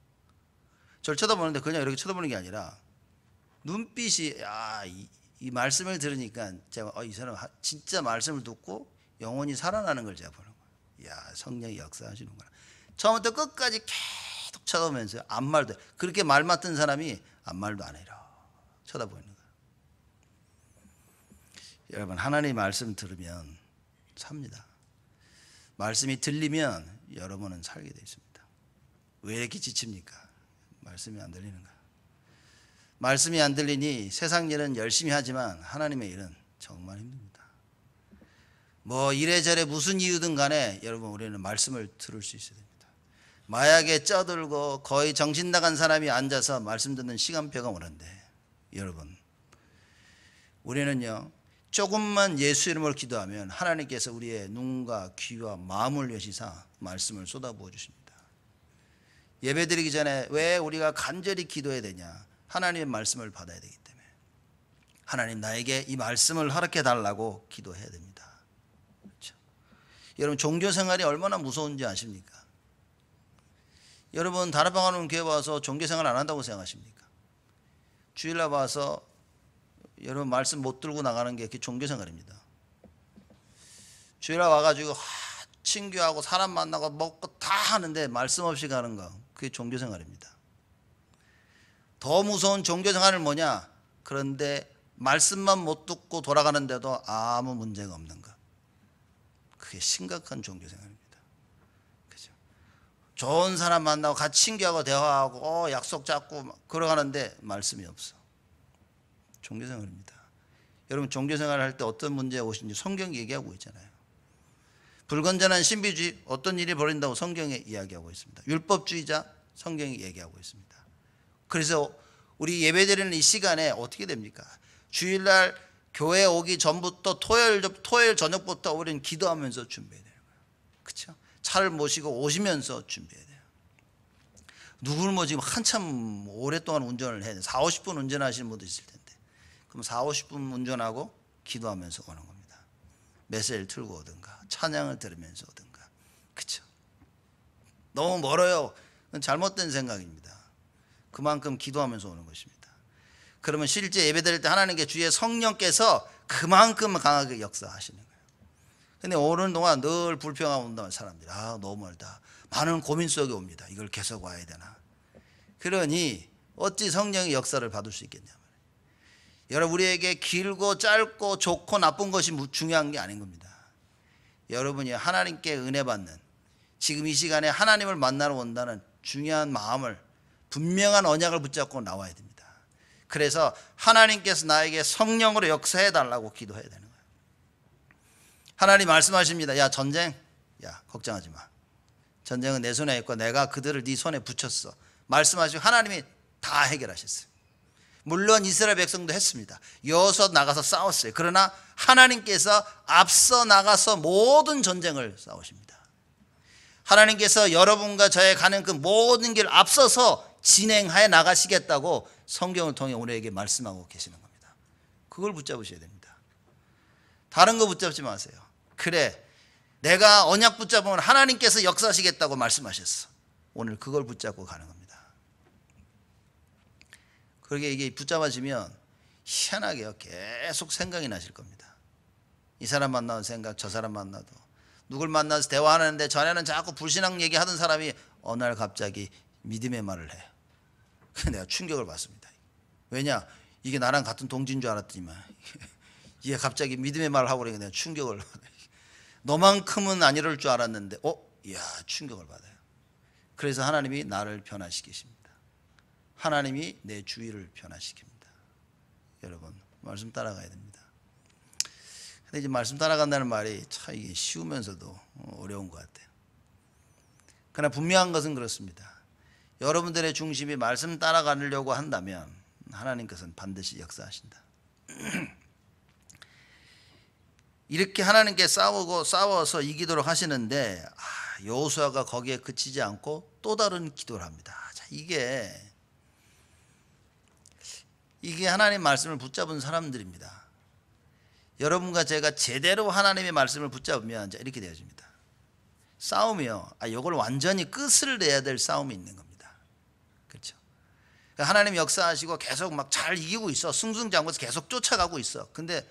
Speaker 1: 저를 쳐다보는데 그냥 이렇게 쳐다보는 게 아니라 눈빛이 이 말씀을 들으니까 제가 이 사람 진짜 말씀을 듣고 영혼이 살아나는 걸 제가 보는 거예요. 야 성령이 역사하시는구나. 처음부터 끝까지 계속 쳐다보면서 아무 말도 그렇게 말 맡은 사람이 아무 말도 안 해요. 쳐다보는 거예요. 여러분 하나님의 말씀 들으면 삽니다. 말씀이 들리면 여러분은 살게 되어 있습니다. 왜 이렇게 지칩니까? 말씀이 안 들리는가? 말씀이 안 들리니 세상 일은 열심히 하지만 하나님의 일은 정말 힘듭니다. 뭐 이래저래 무슨 이유든 간에 여러분 우리는 말씀을 들을 수 있어야 됩니다. 마약에 쪄들고 거의 정신 나간 사람이 앉아서 말씀 듣는 시간표가 오는데 여러분 우리는요 조금만 예수 이름으로 기도하면 하나님께서 우리의 눈과 귀와 마음을 여시사 말씀을 쏟아부어 주십니다. 예배드리기 전에 왜 우리가 간절히 기도해야 되냐? 하나님의 말씀을 받아야 되기 때문에 하나님 나에게 이 말씀을 허락해 달라고 기도해야 됩니다. 그렇죠? 여러분 종교생활이 얼마나 무서운지 아십니까? 여러분 다락방 하는 교회 와서 종교생활 안 한다고 생각하십니까? 주일날 와서 여러분 말씀 못 들고 나가는 게 그게 종교생활입니다. 주일날 와가지고 친교하고 사람 만나고 먹고 다 하는데 말씀 없이 가는 거 그게 종교생활입니다. 더 무서운 종교생활은 뭐냐? 그런데 말씀만 못 듣고 돌아가는데도 아무 문제가 없는 것. 그게 심각한 종교생활입니다. 그죠? 좋은 사람 만나고 같이 친교하고 대화하고 약속 잡고 걸어가는데 말씀이 없어. 종교생활입니다. 여러분 종교생활을 할 때 어떤 문제가 오신지 성경이 얘기하고 있잖아요. 불건전한 신비주의 어떤 일이 벌어진다고 성경에 이야기하고 있습니다. 율법주의자 성경이 얘기하고 있습니다. 그래서 우리 예배드리는 이 시간에 어떻게 됩니까? 주일날 교회 오기 전부터 토요일 저녁부터 우리는 기도하면서 준비해야 되는 거예요. 그렇죠? 차를 모시고 오시면서 준비해야 돼요. 누구를 뭐 지금 한참 오랫동안 운전을 해야 돼요. 4, 50분 운전하시는 분도 있을 텐데 그럼 4, 50분 운전하고 기도하면서 오는 겁니다. 메시지를 틀고 오든가 찬양을 들으면서 오든가. 그렇죠? 너무 멀어요. 그건 잘못된 생각입니다. 그만큼 기도하면서 오는 것입니다. 그러면 실제 예배드릴 때 하나님께 주의 성령께서 그만큼 강하게 역사하시는 거예요. 근데 오는 동안 늘 불평하고 온다는 사람들이 너무 멀다. 많은 고민 속에 옵니다. 이걸 계속 와야 되나. 그러니 어찌 성령의 역사를 받을 수 있겠냐 말이에요. 여러분, 우리에게 길고 짧고 좋고 나쁜 것이 중요한 게 아닌 겁니다. 여러분이 하나님께 은혜 받는, 지금 이 시간에 하나님을 만나러 온다는 중요한 마음을, 분명한 언약을 붙잡고 나와야 됩니다. 그래서 하나님께서 나에게 성령으로 역사해 달라고 기도해야 되는 거예요. 하나님 말씀하십니다. 야, 전쟁, 야, 걱정하지 마. 전쟁은 내 손에 있고 내가 그들을 네 손에 붙였어. 말씀하시고 하나님이 다 해결하셨어요. 물론 이스라엘 백성도 했습니다. 여호수아 나가서 싸웠어요. 그러나 하나님께서 앞서 나가서 모든 전쟁을 싸우십니다. 하나님께서 여러분과 저의 가는 그 모든 길 앞서서 진행하여 나가시겠다고 성경을 통해 우리에게 말씀하고 계시는 겁니다. 그걸 붙잡으셔야 됩니다. 다른 거 붙잡지 마세요. 그래, 내가 언약 붙잡으면 하나님께서 역사하시겠다고 말씀하셨어. 오늘 그걸 붙잡고 가는 겁니다. 그렇게 이게 붙잡아지면 희한하게요, 계속 생각이 나실 겁니다. 이 사람 만나는 생각, 저 사람 만나도, 누굴 만나서 대화하는데 전에는 자꾸 불신앙 얘기하던 사람이 어느 날 갑자기 믿음의 말을 해요. 내가 충격을 받습니다. 왜냐? 이게 나랑 같은 동지인 줄 알았더니만 이게 갑자기 믿음의 말을 하고 그러니까 내가 충격을 받아요. 너만큼은 안 이럴 줄 알았는데 이야, 충격을 받아요. 그래서 하나님이 나를 변화시키십니다. 하나님이 내 주위를 변화시킵니다. 여러분, 말씀 따라가야 됩니다. 근데 이제 말씀 따라간다는 말이 참 이게 쉬우면서도 어려운 것 같아요. 그러나 분명한 것은 그렇습니다. 여러분들의 중심이 말씀 따라가려고 한다면 하나님께서는 반드시 역사하신다. 이렇게 하나님께 싸워서 이기도록 하시는데 여호수아가 거기에 그치지 않고 또 다른 기도를 합니다. 자, 이게 하나님 말씀을 붙잡은 사람들입니다. 여러분과 제가 제대로 하나님의 말씀을 붙잡으면 이렇게 되어집니다. 싸움이요, 이걸 완전히 끝을 내야 될 싸움이 있는 겁니다. 그렇죠? 하나님 역사하시고 계속 막 잘 이기고 있어. 승승장구해서 계속 쫓아가고 있어. 근데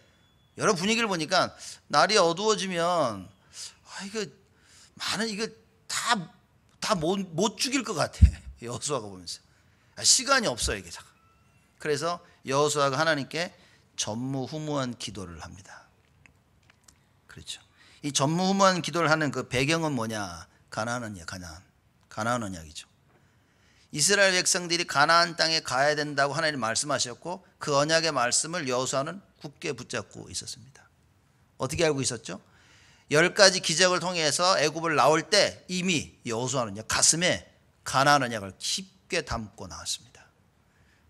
Speaker 1: 여러 분위기를 보니까 날이 어두워지면 이거 다 못 죽일 것 같아. 여호수아가 보면서 시간이 없어요, 이게. 그래서 여호수아가 하나님께 전무후무한 기도를 합니다. 그렇죠? 이 전무후무한 기도를 하는 그 배경은 뭐냐? 가나안 언약이죠. 이스라엘 백성들이 가나안 땅에 가야 된다고 하나님 말씀하셨고 그 언약의 말씀을 여호수아는 굳게 붙잡고 있었습니다. 어떻게 알고 있었죠? 10가지 기적을 통해서 애굽을 나올 때 이미 여호수아는요, 가슴에 가나안 언약을 깊게 담고 나왔습니다.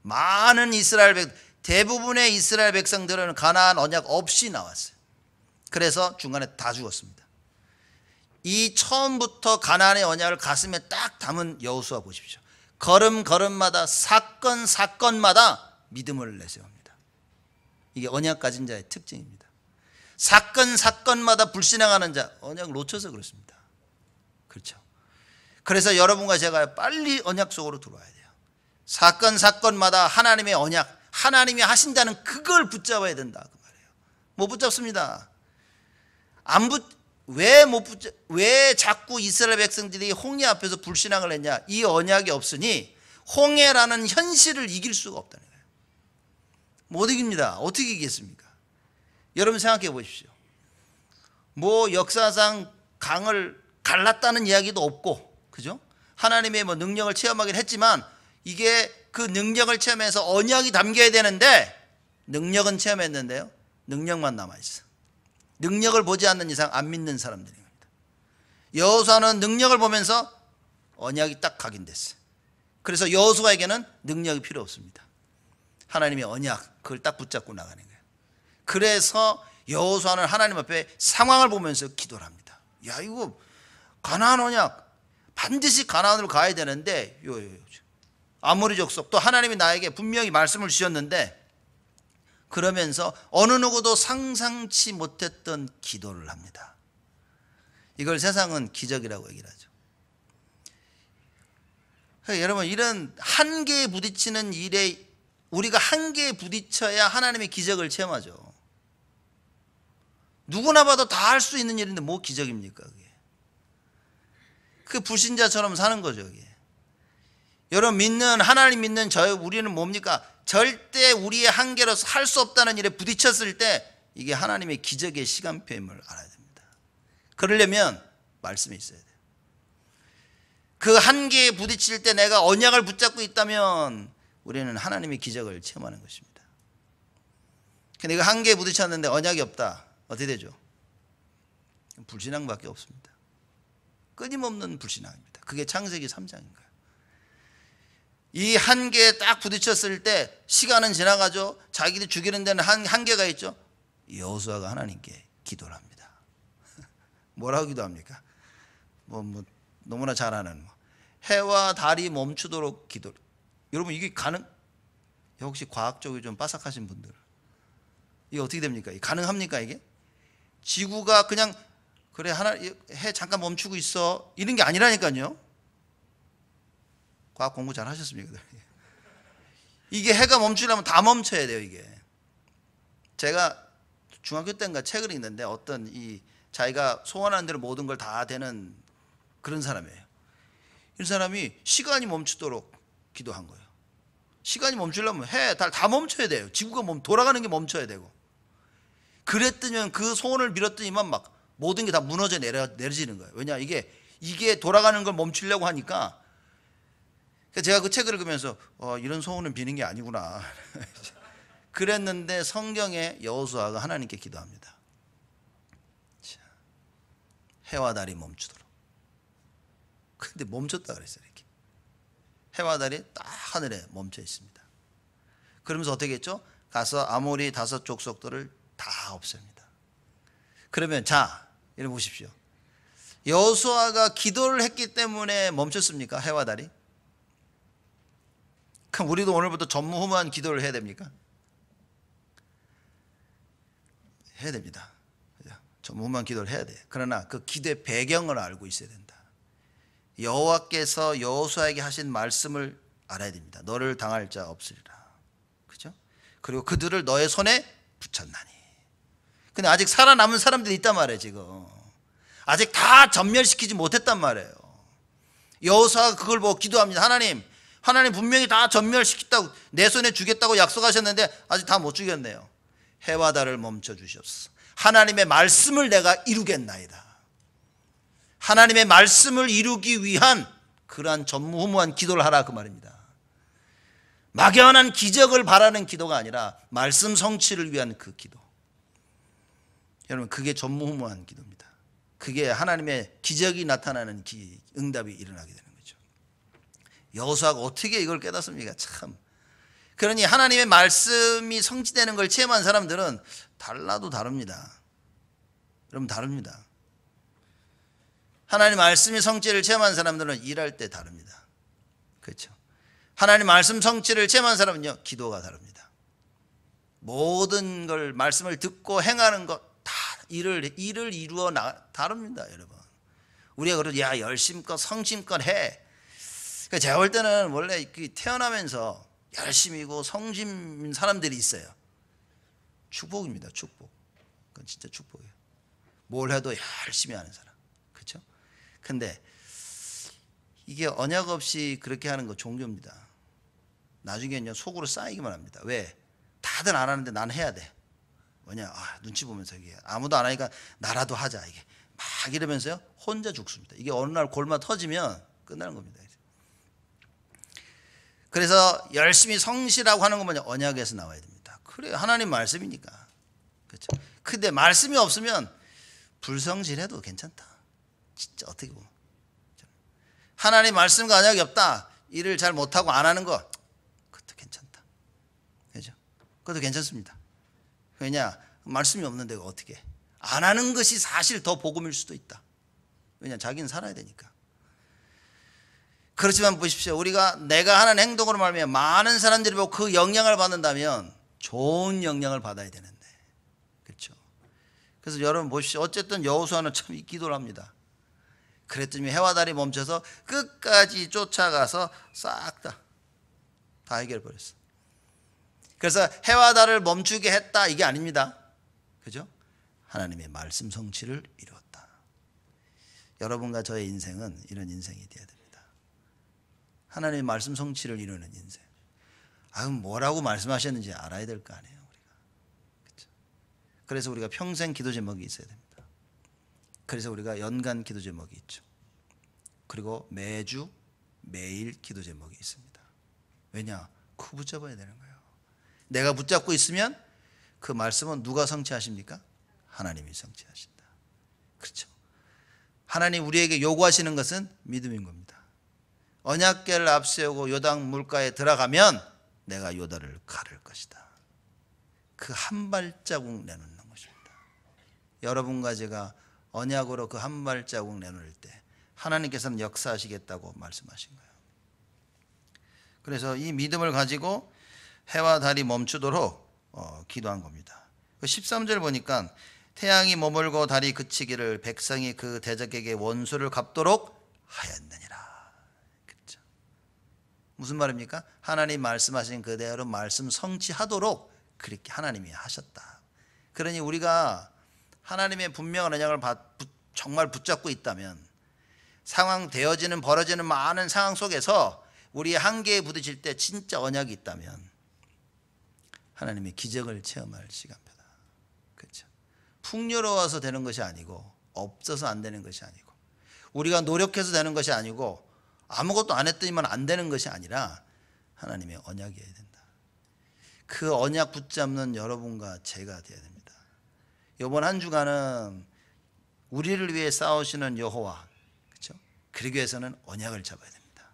Speaker 1: 많은 대부분의 이스라엘 백성들은 가나안 언약 없이 나왔어요. 그래서 중간에 다 죽었습니다. 이 처음부터 가나안의 언약을 가슴에 딱 담은 여호수아 보십시오. 걸음걸음마다 사건마다 믿음을 내세웁니다. 이게 언약 가진 자의 특징입니다. 사건마다 불신앙하는 자, 언약을 놓쳐서 그렇습니다. 그렇죠? 그래서 여러분과 제가 빨리 언약 속으로 들어와야 돼요. 사건마다 하나님의 언약, 하나님이 하신다는 그걸 붙잡아야 된다 그 말이에요. 못 붙잡습니다. 왜 자꾸 이스라엘 백성들이 홍해 앞에서 불신앙을 했냐? 이 언약이 없으니 홍해라는 현실을 이길 수가 없다는 거예요. 못 이깁니다. 어떻게 이기겠습니까? 여러분 생각해 보십시오. 역사상 강을 갈랐다는 이야기도 없고, 그죠? 하나님의 능력을 체험하긴 했지만 이게 그 능력을 체험해서 언약이 담겨야 되는데 능력은 체험했는데요, 능력만 남아있어. 능력을 보지 않는 이상 안 믿는 사람들인 겁니다. 여호수아는 능력을 보면서 언약이 딱 각인됐어요. 그래서 여호수아에게는 능력이 필요 없습니다. 하나님의 언약, 그걸 딱 붙잡고 나가는 거예요. 그래서 여호수아는 하나님 앞에 상황을 보면서 기도를 합니다. 야, 이거 가나안 언약, 반드시 가나안으로 가야 되는데 아모리 족속, 또 하나님이 나에게 분명히 말씀을 주셨는데 그러면서 어느 누구도 상상치 못했던 기도를 합니다. 이걸 세상은 기적이라고 얘기를 하죠. 여러분, 이런 한계에 부딪히는 일에 우리가 한계에 부딪혀야 하나님의 기적을 체험하죠. 누구나 봐도 다 할 수 있는 일인데 뭐 기적입니까 그게. 그 불신자처럼 사는 거죠 그게. 여러분, 믿는 하나님 믿는 우리는 뭡니까? 절대 우리의 한계로 할 수 없다는 일에 부딪혔을 때 이게 하나님의 기적의 시간표임을 알아야 됩니다. 그러려면 말씀이 있어야 돼요. 그 한계에 부딪힐 때 내가 언약을 붙잡고 있다면 우리는 하나님의 기적을 체험하는 것입니다. 근데 그 한계에 부딪혔는데 언약이 없다. 어떻게 되죠? 불신앙밖에 없습니다. 끊임없는 불신앙입니다. 그게 창세기 3장인 거예요. 이 한계에 딱 부딪혔을 때 시간은 지나가죠. 자기들 죽이는 데는 한계가 있죠. 여호수아가 하나님께 기도를 합니다. 뭐라고 기도합니까? 뭐 너무나 잘 아는 해와 달이 멈추도록 기도. 여러분, 이게 혹시 과학적으로 좀 빠삭하신 분들, 이게 어떻게 됩니까? 가능합니까 이게? 지구가 그냥 그래 해 잠깐 멈추고 있어 이런 게 아니라니까요. 과학 공부 잘 하셨습니까? 이게 해가 멈추려면 다 멈춰야 돼요 이게. 제가 중학교 때인가 책을 읽는데 어떤 자기가 소원하는 대로 모든 걸 다 되는 그런 사람이에요. 이 사람이 시간이 멈추도록 기도한 거예요. 시간이 멈추려면 해, 달 다 멈춰야 돼요. 지구가 돌아가는 게 멈춰야 되고. 그랬더니 그 소원을 빌었더니만 막 모든 게 다 무너져 내려지는 거예요. 왜냐, 이게 돌아가는 걸 멈추려고 하니까. 제가 그 책을 읽으면서 이런 소원은 비는 게 아니구나. 그랬는데 성경에 여호수아가 하나님께 기도합니다. 해와 달이 멈추도록. 근데 멈췄다 그랬어요. 이렇게 해와 달이 딱 하늘에 멈춰 있습니다. 그러면서 어떻게 했죠? 가서 아모리 5 족속들을 다 없앱니다. 그러면 이러고 보십시오. 여호수아가 기도를 했기 때문에 멈췄습니까? 해와 달이? 그럼 우리도 오늘부터 전무후무한 기도를 해야 됩니까? 해야 됩니다. 전무후무한 기도를 해야 돼요. 그러나 그 기도의 배경을 알고 있어야 된다. 여호와께서 여호수아에게 하신 말씀을 알아야 됩니다. 너를 당할 자 없으리라. 그죠? 그리고 그들을 너의 손에 붙였나니. 근데 아직 살아남은 사람들이 있단 말이에요. 지금 아직 다 전멸시키지 못했단 말이에요. 여호수아가 그걸 보고 기도합니다. 하나님 분명히 다 전멸시켰다고, 내 손에 주겠다고 약속하셨는데 아직 다 못 죽였네요. 해와 달을 멈춰 주시옵소서. 하나님의 말씀을 내가 이루겠나이다. 하나님의 말씀을 이루기 위한 그러한 전무후무한 기도를 하라 그 말입니다. 막연한 기적을 바라는 기도가 아니라 말씀 성취를 위한 그 기도. 여러분, 그게 전무후무한 기도입니다. 그게 하나님의 기적이 나타나는 응답이 일어나게 되는 거죠. 여호수아가 어떻게 이걸 깨닫습니까? 참. 그러니 하나님의 말씀이 성취되는 걸 체험한 사람들은 달라도 다릅니다. 여러분, 다릅니다. 하나님 말씀이 성취를 체험한 사람들은 일할 때 다릅니다. 그렇죠? 하나님 말씀 성취를 체험한 사람은요, 기도가 다릅니다. 모든 걸 말씀을 듣고 행하는 것 다 일을 이루어 다릅니다, 여러분. 우리가 그래도 열심껏 성심껏 해. 제가 볼 때는 원래 태어나면서 열심히고 성심인 사람들이 있어요. 축복입니다, 축복. 그건 진짜 축복이에요. 뭘 해도 열심히 하는 사람. 그렇죠? 근데 이게 언약 없이 그렇게 하는 거 종교입니다. 나중에는요, 속으로 쌓이기만 합니다. 왜? 다들 안 하는데 난 해야 돼. 뭐냐? 눈치 보면서 이게 아무도 안 하니까 나라도 하자. 이게 막 이러면서요, 혼자 죽습니다. 이게 어느 날 골마 터지면 끝나는 겁니다. 그래서 열심히 성실하고 하는 건 뭐냐? 언약에서 나와야 됩니다. 그래, 하나님 말씀이니까. 그렇죠? 근데 말씀이 없으면 불성실해도 괜찮다. 진짜 어떻게 보면. 하나님 말씀과 언약이 없다. 일을 잘 못하고 안 하는 거, 그것도 괜찮다. 그죠? 그것도 괜찮습니다. 왜냐? 말씀이 없는데 어떻게 해? 안 하는 것이 사실 더 복음일 수도 있다. 왜냐? 자기는 살아야 되니까. 그렇지만 보십시오. 내가 하는 행동으로 말미암아 많은 사람들이 보고 그 영향을 받는다면 좋은 영향을 받아야 되는데, 그렇죠? 그래서 여러분 보십시오. 어쨌든 여호수아는 참 기도를 합니다. 그랬더니 해와 달이 멈춰서 끝까지 쫓아가서 싹 다 해결해버렸어. 그래서 해와 달을 멈추게 했다, 이게 아닙니다. 그죠? 하나님의 말씀 성취를 이루었다. 여러분과 저의 인생은 이런 인생이 되어야 됩니다. 하나님의 말씀 성취를 이루는 인생. 뭐라고 말씀하셨는지 알아야 될 거 아니에요, 우리가. 그렇죠? 그래서 우리가 평생 기도 제목이 있어야 됩니다. 그래서 우리가 연간 기도 제목이 있죠. 그리고 매주 매일 기도 제목이 있습니다. 왜냐? 그거 붙잡아야 되는 거예요. 내가 붙잡고 있으면 그 말씀은 누가 성취하십니까? 하나님이 성취하신다. 그렇죠? 하나님 우리에게 요구하시는 것은 믿음인 겁니다. 언약궤를 앞세우고 요단 물가에 들어가면 내가 요단을 가를 것이다. 그 한 발자국 내놓는 것입니다. 여러분과 제가 언약으로 그 한 발자국 내놓을 때 하나님께서는 역사하시겠다고 말씀하신 거예요. 그래서 이 믿음을 가지고 해와 달이 멈추도록 기도한 겁니다. 13절 보니까 태양이 머물고 달이 그치기를 백성이 그 대적에게 원수를 갚도록 하였느니라. 그렇죠? 무슨 말입니까? 하나님 말씀하신 그대로 말씀 성취하도록 그렇게 하나님이 하셨다. 그러니 우리가 하나님의 분명한 언약을 정말 붙잡고 있다면 상황 되어지는 벌어지는 많은 상황 속에서 우리의 한계에 부딪힐 때 진짜 언약이 있다면 하나님의 기적을 체험할 시간표다. 그렇죠? 풍요로워서 되는 것이 아니고 없어서 안 되는 것이 아니고 우리가 노력해서 되는 것이 아니고 아무것도 안 했더니만 안 되는 것이 아니라 하나님의 언약이어야 된다. 그 언약 붙잡는 여러분과 제가 되어야 됩니다. 이번 한 주간은 우리를 위해 싸우시는 여호와, 그렇죠? 그러기 위해서는 언약을 잡아야 됩니다.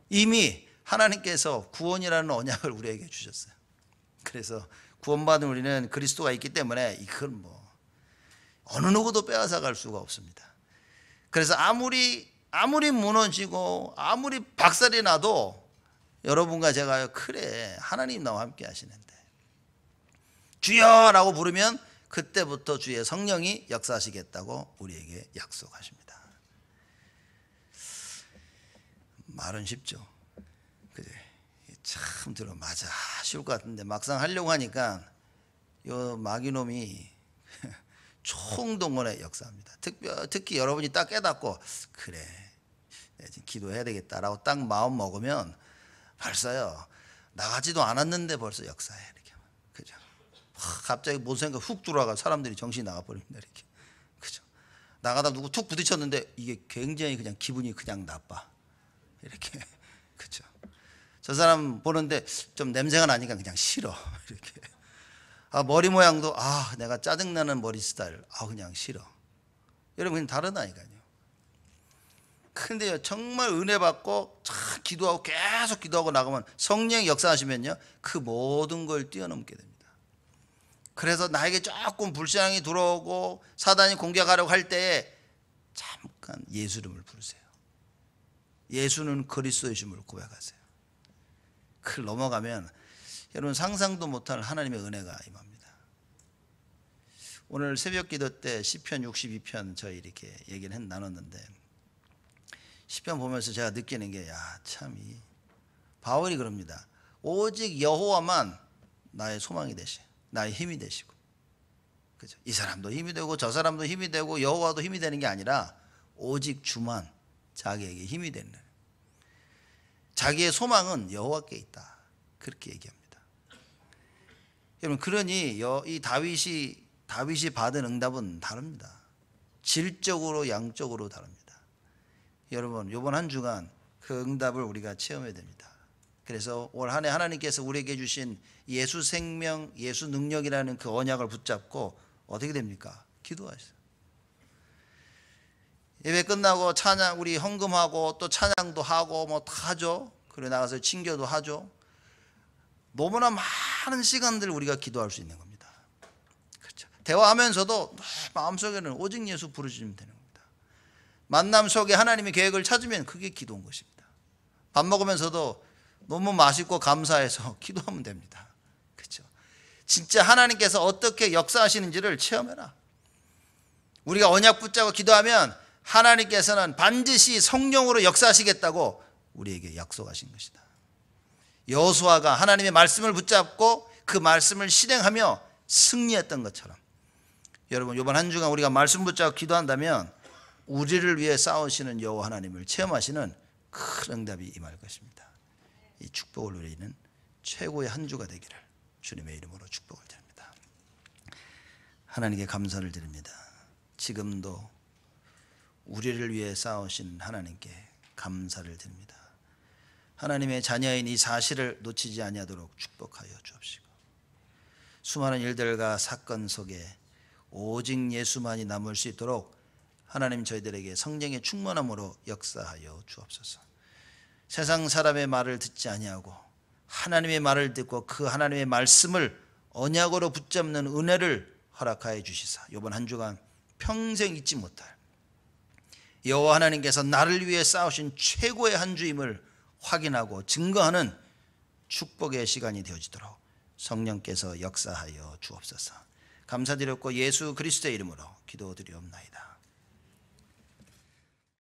Speaker 1: 이미 하나님께서 구원이라는 언약을 우리에게 주셨어요. 그래서 구원받은 우리는 그리스도가 있기 때문에 이건 어느 누구도 빼앗아 갈 수가 없습니다. 그래서 아무리 무너지고 아무리 박살이 나도 여러분과 제가 그래 하나님 나와 함께 하시는데 주여라고 부르면 그때부터 주의 성령이 역사하시겠다고 우리에게 약속하십니다. 말은 쉽죠. 그래, 참 들어 맞아 쉬울 것 같은데 막상 하려고 하니까 요 마귀놈이 총동원에 역사합니다. 특히 여러분이 딱 깨닫고 그래 내가 지금 기도해야 되겠다라고 딱 마음 먹으면 벌써요 나가지도 않았는데 벌써 역사해 이렇게. 그죠? 갑자기 뭔 생각 훅 들어와가 사람들이 정신이 나가버립니다 이렇게. 그죠? 나가다 누구 툭 부딪혔는데 이게 굉장히 그냥 기분이 그냥 나빠 이렇게. 그죠? 저 사람 보는데 좀 냄새가 나니까 그냥 싫어 이렇게. 머리 모양도 내가 짜증나는 머리 스타일 그냥 싫어. 여러분 그냥 다르다니까요. 근데요 정말 은혜 받고 기도하고 계속 기도하고 나가면 성령이 역사하시면요 그 모든 걸 뛰어넘게 됩니다. 그래서 나에게 조금 불신앙이 들어오고 사단이 공격하려고 할 때에 잠깐 예수 이름을 부르세요. 예수는 그리스도의 주임을 고백하세요. 그걸 넘어가면 여러분 상상도 못할 하나님의 은혜가 임합니다. 오늘 새벽 기도 때 시편 62편 저희 이렇게 얘기를 나눴는데 시편 보면서 제가 느끼는 게 참 바울이 그럽니다. 오직 여호와만 나의 소망이 되시, 나의 힘이 되시고, 그죠? 이 사람도 힘이 되고 저 사람도 힘이 되고 여호와도 힘이 되는 게 아니라 오직 주만 자기에게 힘이 되는. 자기의 소망은 여호와께 있다. 그렇게 얘기합니다. 여러분 그러니 이 다윗이 받은 응답은 다릅니다. 질적으로 양적으로 다릅니다. 여러분 이번 한 주간 그 응답을 우리가 체험해야 됩니다. 그래서 올 한 해 하나님께서 우리에게 주신 예수 생명, 예수 능력이라는 그 언약을 붙잡고 어떻게 됩니까? 기도하세요. 예배 끝나고 찬양 우리 헌금하고 또 찬양도 하고 다 하죠. 그리고 나가서 친교도 하죠. 너무나 많은 시간들 우리가 기도할 수 있는 겁니다. 그렇죠. 대화하면서도 마음속에는 오직 예수 부르시면 되는 겁니다. 만남 속에 하나님의 계획을 찾으면 그게 기도인 것입니다. 밥 먹으면서도 너무 맛있고 감사해서 기도하면 됩니다. 그렇죠. 진짜 하나님께서 어떻게 역사하시는지를 체험해라. 우리가 언약 붙잡고 기도하면 하나님께서는 반드시 성령으로 역사하시겠다고 우리에게 약속하신 것이다. 여호수아가 하나님의 말씀을 붙잡고 그 말씀을 실행하며 승리했던 것처럼 여러분 이번 한 주간 우리가 말씀 붙잡고 기도한다면 우리를 위해 싸우시는 여호와 하나님을 체험하시는 큰 응답이 임할 것입니다. 이 축복을 누리는 최고의 한 주가 되기를 주님의 이름으로 축복을 드립니다. 하나님께 감사를 드립니다. 지금도 우리를 위해 싸우신 하나님께 감사를 드립니다. 하나님의 자녀인 이 사실을 놓치지 아니하도록 축복하여 주옵시고 수많은 일들과 사건 속에 오직 예수만이 남을 수 있도록 하나님 저희들에게 성령의 충만함으로 역사하여 주옵소서. 세상 사람의 말을 듣지 아니하고 하나님의 말을 듣고 그 하나님의 말씀을 언약으로 붙잡는 은혜를 허락하여 주시사 이번 한 주간 평생 잊지 못할 여호와 하나님께서 나를 위해 싸우신 최고의 한 주임을 확인하고 증거하는 축복의 시간이 되어지도록 성령께서 역사하여 주옵소서. 감사드렸고 예수 그리스도의 이름으로 기도드리옵나이다.